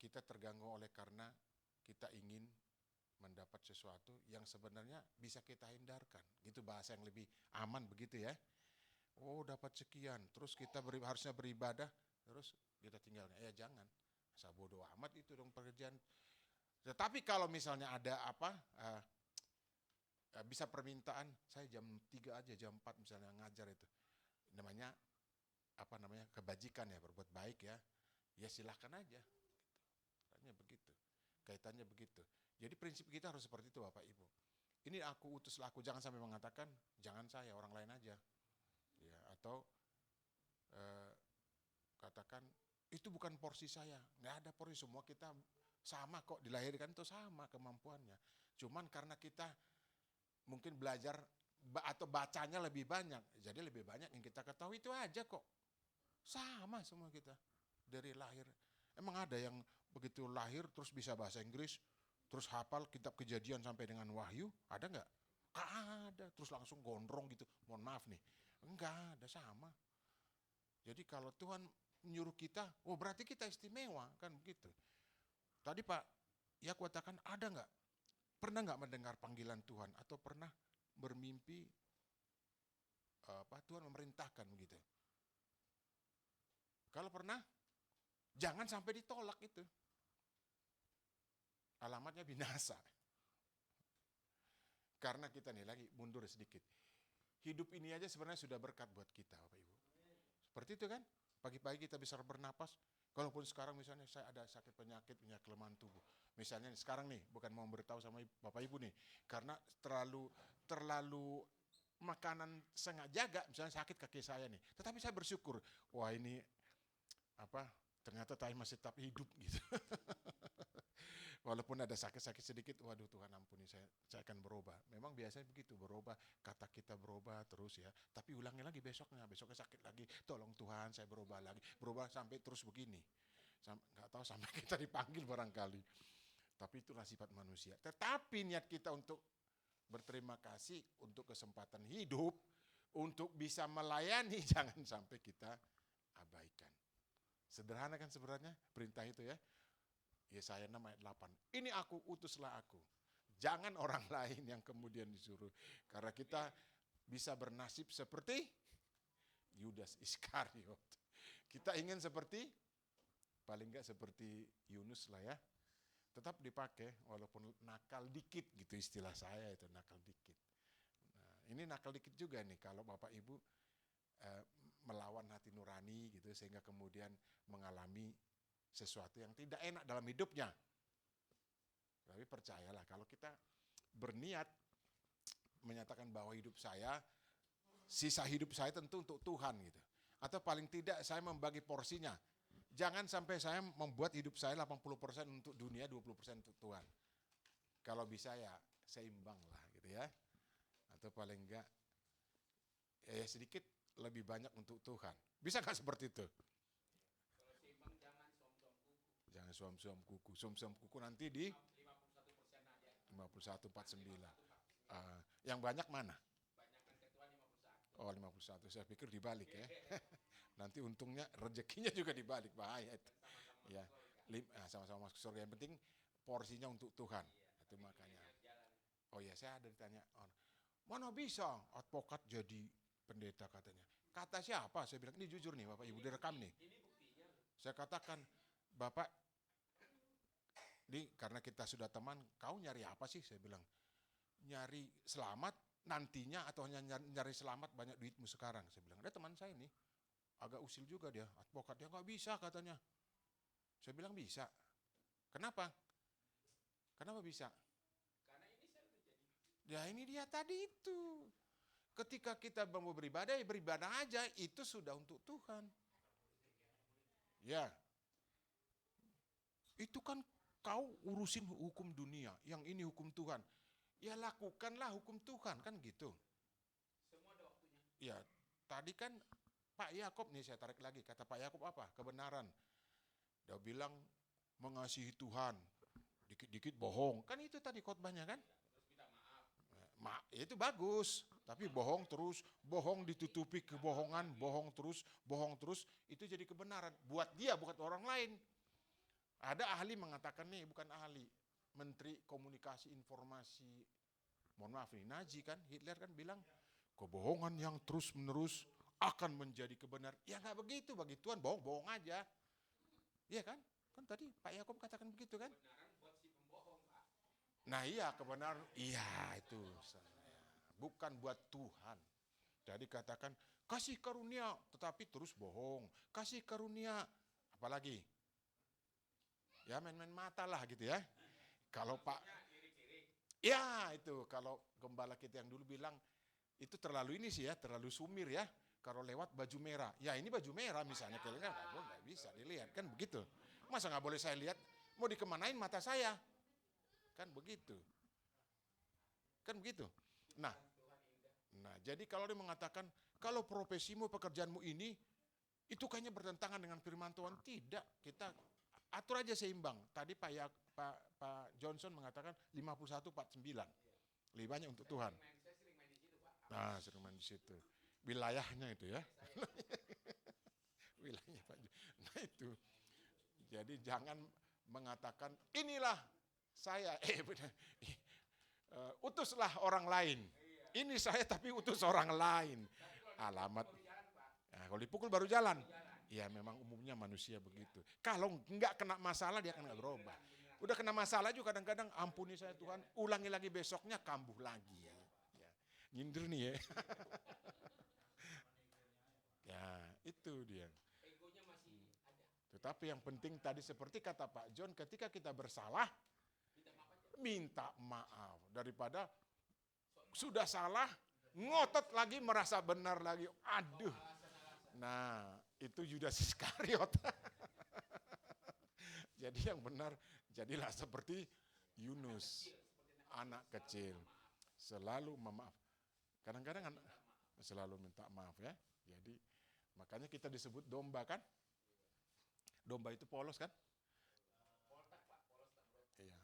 kita terganggu oleh karena kita ingin mendapat sesuatu yang sebenarnya bisa kita hindarkan. Gitu bahasa yang lebih aman begitu ya. Oh dapat sekian, terus kita harusnya beribadah, terus kita tinggalnya. Ya jangan, asal bodoh amat itu dong pekerjaan. Tetapi kalau misalnya ada bisa permintaan, saya jam 3 aja, jam 4 misalnya ngajar itu. Namanya kebajikan ya, berbuat baik ya. Ya silahkan aja. Kayaknya begitu. Kaitannya begitu. Jadi prinsip kita harus seperti itu Bapak Ibu. Ini aku utuslah aku, jangan sampai mengatakan jangan saya, orang lain aja. Ya, atau katakan itu bukan porsi saya. Nggak ada porsi, semua kita sama kok, dilahirkan itu sama kemampuannya. Cuman karena kita mungkin belajar atau bacanya lebih banyak, jadi lebih banyak yang kita ketahui itu aja kok. Sama semua kita dari lahir. Emang ada yang begitu lahir terus bisa bahasa Inggris, terus hafal kitab Kejadian sampai dengan Wahyu, ada nggak? Nggak ada, terus langsung gondrong gitu. Mohon maaf nih, enggak ada, sama. Jadi kalau Tuhan menyuruh kita, oh berarti kita istimewa, kan begitu. Tadi Pak ya katakan ada nggak? Pernah nggak mendengar panggilan Tuhan atau pernah bermimpi Tuhan memerintahkan begitu? Kalau pernah, jangan sampai ditolak itu. Alamatnya binasa. Karena kita nih lagi mundur sedikit. Hidup ini aja sebenarnya sudah berkat buat kita Bapak Ibu. Seperti itu kan? Pagi-pagi kita bisa bernapas. Kalaupun sekarang misalnya saya ada sakit penyakit, punya kelemahan tubuh. Misalnya sekarang nih, bukan mau beritahu sama Bapak Ibu nih, karena terlalu makanan saya nggak jaga, misalnya sakit kaki saya nih. Tetapi saya bersyukur, wah ini ternyata saya masih tetap hidup gitu. Walaupun ada sakit-sakit sedikit, waduh Tuhan ampuni saya akan berubah. Memang biasanya begitu, berubah, kata kita berubah terus ya. Tapi ulangi lagi besoknya sakit lagi, tolong Tuhan saya berubah lagi. Berubah sampai terus begini. Nggak tahu sampai kita dipanggil barangkali. Tapi itulah sifat manusia. Tetapi niat kita untuk berterima kasih untuk kesempatan hidup, untuk bisa melayani, jangan sampai kita abaikan. Sederhana kan sebenarnya perintah itu ya. Yesaya 6 ayat 8. Ini aku, utuslah aku. Jangan orang lain yang kemudian disuruh. Karena kita bisa bernasib seperti Yudas Iskariot. Kita ingin seperti, paling enggak seperti Yunus lah ya. Tetap dipakai walaupun nakal dikit gitu istilah saya itu, nakal dikit. Nah, ini nakal dikit juga nih kalau Bapak Ibu melawan hati nurani gitu sehingga kemudian mengalami sesuatu yang tidak enak dalam hidupnya. Tapi percayalah kalau kita berniat menyatakan bahwa hidup saya, sisa hidup saya tentu untuk Tuhan gitu. Atau paling tidak saya membagi porsinya. Jangan sampai saya membuat hidup saya 80% untuk dunia, 20% untuk Tuhan. Kalau bisa ya seimbang lah gitu ya. Atau paling enggak ya sedikit lebih banyak untuk Tuhan. Bisa nggak seperti itu? Jangan suam-suam kuku. Suam-suam kuku nanti di 51-49. Yang banyak mana? Oh 51, saya pikir dibalik ya. Nanti untungnya rezekinya juga dibalik, bahaya itu. Ya, sama-sama masuk surga. Yang penting porsinya untuk Tuhan. Itu makanya. Oh ya, saya ada ditanya, mana bisa advokat jadi pendeta katanya. Kata siapa? Saya bilang, ini jujur nih Bapak Ibu, direkam nih. Saya katakan, Bapak, ini karena kita sudah teman, kau nyari apa sih? Saya bilang, nyari selamat nantinya atau hanya nyari selamat banyak duitmu sekarang? Saya bilang, ada teman saya nih, agak usil juga dia, advokat, dia nggak bisa katanya. Saya bilang bisa. Kenapa? Kenapa bisa? Ya ini dia tadi itu. Ketika kita mau beribadah, ya beribadah aja, itu sudah untuk Tuhan. Ya. Itu kan kau urusin hukum dunia, yang ini hukum Tuhan. Ya lakukanlah hukum Tuhan, kan gitu. Semua ada waktunya. Ya, tadi kan Pak Yakub nih saya tarik lagi, kata Pak Yakub apa? Kebenaran. Dia bilang mengasihi Tuhan, dikit-dikit bohong. Kan itu tadi khotbahnya kan? Itu bagus, tapi bohong terus, bohong ditutupi kebohongan, bohong terus, itu jadi kebenaran. Buat dia, bukan orang lain. Ada ahli mengatakan nih, bukan ahli, Menteri Komunikasi Informasi, mohon maaf nih, Nazi kan, Hitler kan bilang, kebohongan yang terus-menerus akan menjadi kebenaran. Ya nggak begitu, bagi Tuhan bohong-bohong aja. Iya kan? Kan tadi Pak Yakob katakan begitu kan? Nah iya, kebenaran, iya itu. Bukan buat Tuhan. Jadi katakan, kasih karunia, tetapi terus bohong. Kasih karunia, apalagi? Ya main-main mata lah gitu ya. Kalau Pak, ya itu, kalau gembala kita yang dulu bilang, itu terlalu ini sih ya, terlalu sumir ya. Kalau lewat baju merah, ya ini baju merah misalnya, kalian nggak bisa dilihat, kan begitu. Masa nggak boleh saya lihat, mau dikemanain mata saya? Kan begitu. Kan begitu. Nah, jadi kalau dia mengatakan, kalau profesimu, pekerjaanmu ini, itu kayaknya bertentangan dengan firman Tuhan. Tidak, kita atur aja seimbang. Tadi Pak Johnson mengatakan 51-49. Lebih banyak untuk Tuhan. Nah, sering main di situ. Wilayahnya itu ya. Wilayahnya Pak. Nah itu. Jadi jangan mengatakan inilah saya, utuslah orang lain. Ini saya tapi utus orang lain. Alamat. Nah, kalau dipukul baru jalan. Ya memang umumnya manusia begitu. Kalau enggak kena masalah dia akan enggak berubah. Udah kena masalah juga kadang-kadang, ampuni saya Tuhan, ulangi lagi besoknya kambuh lagi ya. Nyindir nih ya. Ya, itu dia. Tetapi yang penting tadi seperti kata Pak John, ketika kita bersalah, minta maaf. Daripada sudah salah, ngotot lagi, merasa benar lagi. Aduh. Nah, itu Yudas Iskariot. Jadi yang benar, jadilah seperti Yunus, anak kecil. Selalu memaaf. Kadang-kadang selalu minta maaf ya. Jadi makanya kita disebut domba kan? Domba itu polos kan? Iya.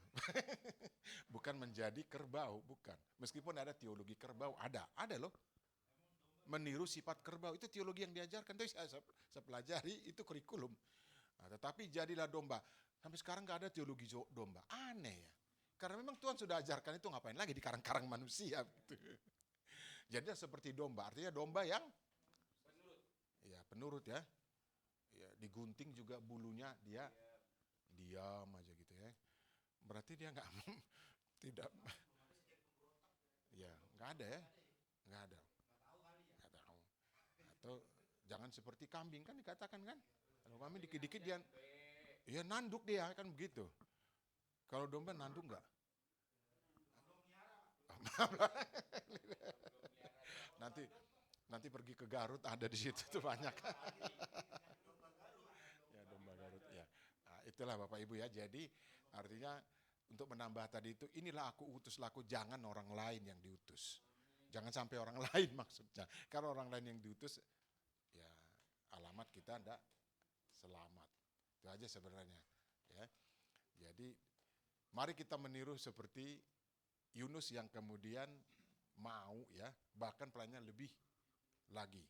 Bukan menjadi kerbau, bukan. Meskipun ada teologi kerbau, ada loh. Meniru sifat kerbau, itu teologi yang diajarkan. Itu saya pelajari, itu kurikulum. Nah, tetapi jadilah domba. Sampai sekarang gak ada teologi domba. Aneh ya. Karena memang Tuhan sudah ajarkan itu, ngapain lagi di karang-karang manusia. Gitu. Jadi seperti domba, artinya domba yang penurut ya. Ya, digunting juga bulunya, dia diam aja gitu ya. Berarti dia tidak, ya nggak ada ya, nggak ada. Atau jangan seperti kambing kan dikatakan kan. Kalau kambing dikit-dikit dia, ya nanduk dia kan begitu. Kalau domba nanduk nggak? Nanti pergi ke Garut, ada di situ tuh banyak. Ya domba Garut ya. Nah, itulah Bapak Ibu ya. Jadi artinya untuk menambah tadi itu, inilah aku utuslah aku, jangan orang lain yang diutus. Jangan sampai orang lain maksudnya. Karena orang lain yang diutus, ya alamat kita enggak selamat. Itu aja sebenarnya. Ya. Jadi mari kita meniru seperti Yunus yang kemudian mau ya, bahkan pelannya lebih lagi.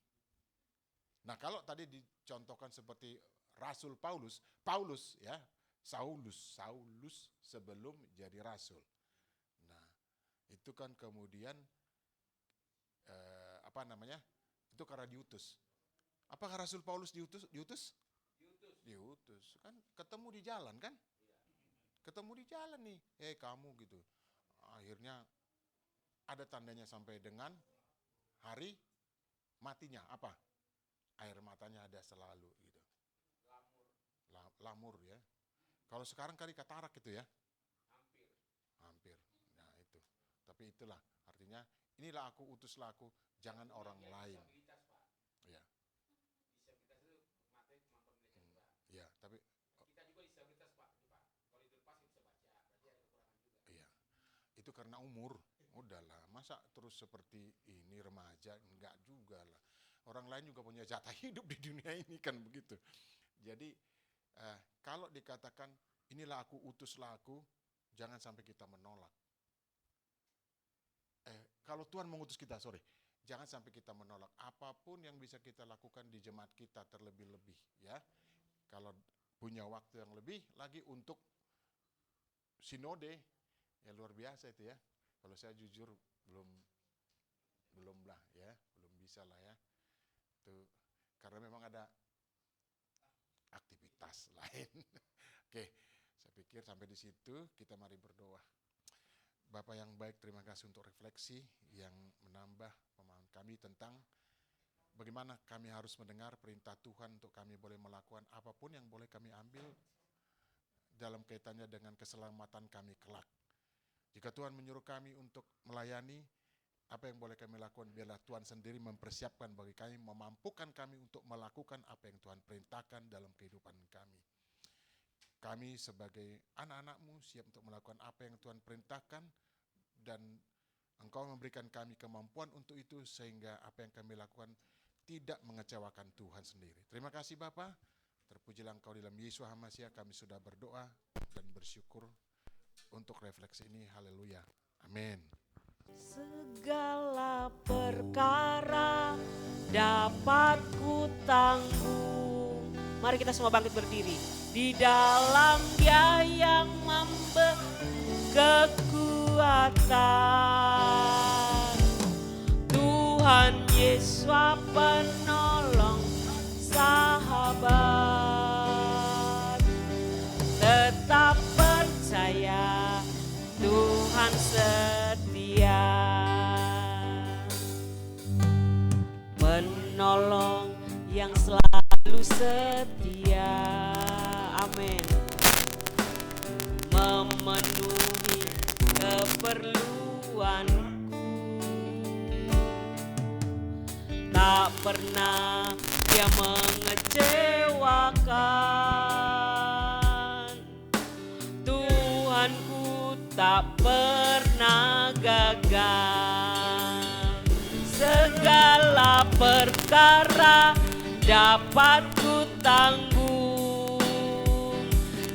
Nah kalau tadi dicontohkan seperti Rasul Paulus ya, Saulus sebelum jadi rasul. Nah itu kan kemudian itu karena diutus. Apakah Rasul Paulus diutus? Diutus kan, ketemu di jalan kan? Ketemu di jalan nih, kamu gitu. Akhirnya ada tandanya sampai dengan hari matinya, apa? Air matanya ada selalu gitu. Lamur ya. Kalau sekarang kali katarak gitu ya. Hampir. Nah itu. Tapi itulah artinya, inilah aku utuslah aku, jangan orang lain. Ya. Ya, tapi Kita juga disabilitas Pak. Kalau itu lepas bisa baca, berarti ada kekurangan juga. iya. Itu karena umur. Udahlah, masa terus seperti ini remaja? Enggak juga lah. Orang lain juga punya jatah hidup di dunia ini kan begitu. Jadi kalau dikatakan inilah aku utuslah aku, jangan sampai kita menolak. Kalau Tuhan mengutus kita, jangan sampai kita menolak apapun yang bisa kita lakukan di jemaat kita terlebih-lebih ya. Kalau punya waktu yang lebih lagi untuk sinode. Ya luar biasa itu ya. Kalau saya jujur belum lah ya, belum bisa lah ya. Itu karena memang ada aktivitas lain. Oke, saya pikir sampai di situ kita mari berdoa. Bapak yang baik, terima kasih untuk refleksi yang menambah pemahaman kami tentang bagaimana kami harus mendengar perintah Tuhan untuk kami boleh melakukan apapun yang boleh kami ambil dalam kaitannya dengan keselamatan kami kelak. Jika Tuhan menyuruh kami untuk melayani, apa yang boleh kami lakukan, biarlah Tuhan sendiri mempersiapkan bagi kami, memampukan kami untuk melakukan apa yang Tuhan perintahkan dalam kehidupan kami. Kami sebagai anak-anak-Mu siap untuk melakukan apa yang Tuhan perintahkan, dan Engkau memberikan kami kemampuan untuk itu sehingga apa yang kami lakukan tidak mengecewakan Tuhan sendiri. Terima kasih Bapa, terpujilah Engkau dalam Yesus HaMasiah. Kami sudah berdoa dan bersyukur untuk refleksi ini. Haleluya. Amin. Segala perkara dapat ku tanggung. Mari kita semua bangkit berdiri. Di dalam Dia yang memberi kekuatan, Tuhan Yesus penolong sahabat. Tetap percaya Tuhan setia, penolong yang selalu setia. Amin. Memenuhi keperluanku, tak pernah Dia mengecewakan. Tuhanku tak pernah gagal. Segala perkara dapat ku tanggung.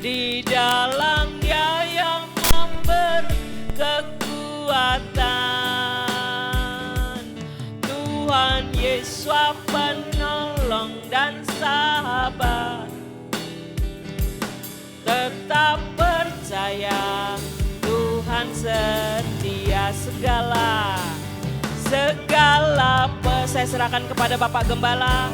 Di dalam Dia yang memberi kekuatan, Tuhan Yesus penolong dan sahabat. Tetap percaya Tuhan setia. Segala saya serahkan kepada Bapak Gembala.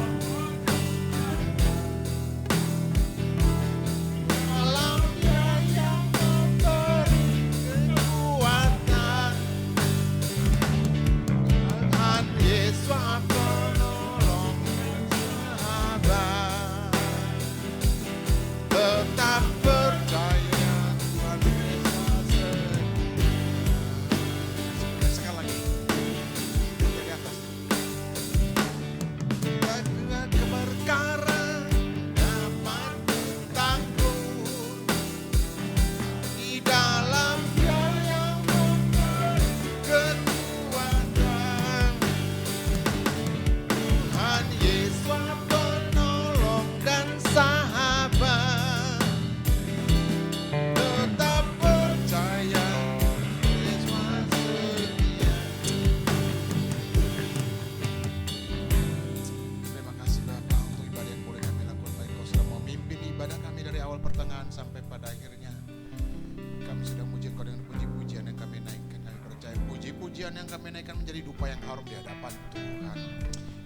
Pujian yang kami naikkan menjadi dupa yang harum di hadapan Tuhan.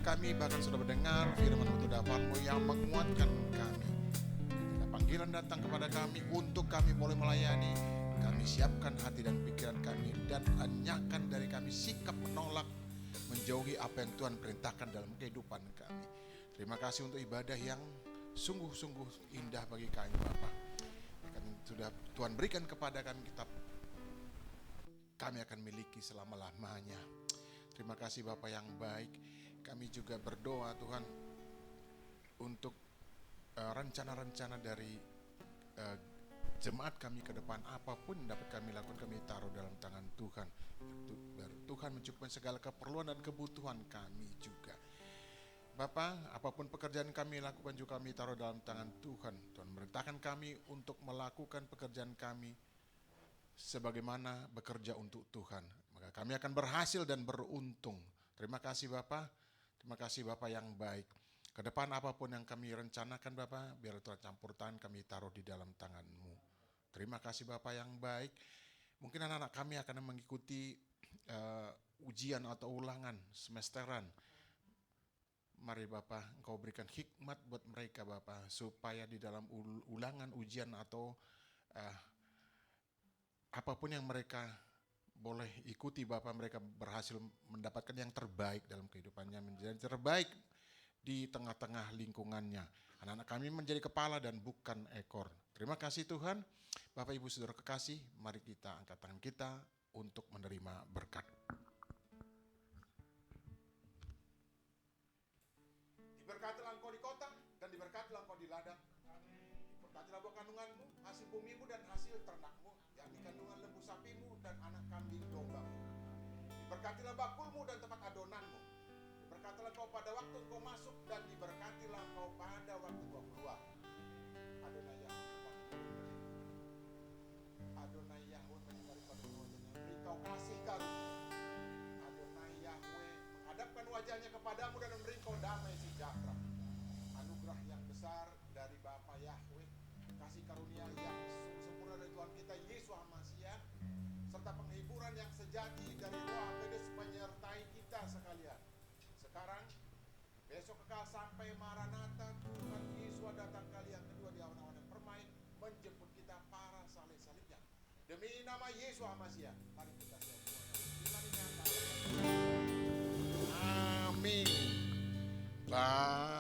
Kami bahkan sudah mendengar firman utuh-Mu yang menguatkan kami. Ketika panggilan datang kepada kami untuk kami boleh melayani, kami siapkan hati dan pikiran kami dan enyahkan dari kami sikap menolak, menjauhi apa yang Tuhan perintahkan dalam kehidupan kami. Terima kasih untuk ibadah yang sungguh-sungguh indah bagi kami Bapa. Kami sudah Tuhan berikan kepada kami kitab, kami akan miliki selama-lamanya. Terima kasih Bapa yang baik. Kami juga berdoa Tuhan untuk rencana-rencana dari jemaat kami ke depan, apapun yang dapat kami lakukan kami taruh dalam tangan Tuhan. Biar Tuhan mencukupkan segala keperluan dan kebutuhan kami juga. Bapa, apapun pekerjaan kami lakukan juga kami taruh dalam tangan Tuhan. Tuhan merintahkan kami untuk melakukan pekerjaan kami sebagaimana bekerja untuk Tuhan, maka kami akan berhasil dan beruntung. Terima kasih Bapa, terima kasih Bapa yang baik. Ke depan apapun yang kami rencanakan Bapak, biar Tuhan campur tangan kami taruh di dalam tangan-Mu. Terima kasih Bapak yang baik. Mungkin anak-anak kami akan mengikuti ujian atau ulangan semesteran. Mari Bapak, Engkau berikan hikmat buat mereka Bapak, supaya di dalam ulangan, ujian atau apapun yang mereka boleh ikuti Bapak, mereka berhasil mendapatkan yang terbaik dalam kehidupannya, menjadi terbaik di tengah-tengah lingkungannya. Anak-anak kami menjadi kepala dan bukan ekor. Terima kasih Tuhan. Bapak Ibu Saudara kekasih, mari kita angkat tangan kita untuk menerima berkat. Diberkatilah engkau di kota dan diberkatilah engkau di ladang. Diberkatilah buah kandunganmu, hasil bumimu dan hasil ternakmu, yakni kandungan lembu sapimu dan anak kambing dombamu. Diberkatilah bakulmu dan tempat adonanmu. Diberkatilah engkau pada waktu engkau masuk dan diberkatilah engkau pada waktu engkau keluar. Adonai Yahweh, Adonai Yahweh menyinari pada wajahnya, beri engkau kasih karunia. Adonai Yahweh menghadapkan wajahnya kepadamu dan memberi engkau damai sejahtera. Anugerah yang besar dari Bapa Yahweh, kasih karunia yang sempurna dari Tuhan kita Yesus HaMasiah, serta penghiburan yang sejati dari Roh Kudus menyertai kita sekalian. Sekarang, besok kekal sampai Maranatha, Tuhan Yesus datang kali yang kedua di awan-awan yang permai, menjemput kita para salib-salibnya. Demi nama Yesus HaMasiah, mari kita semua yang beriman ini. Amin. Bye.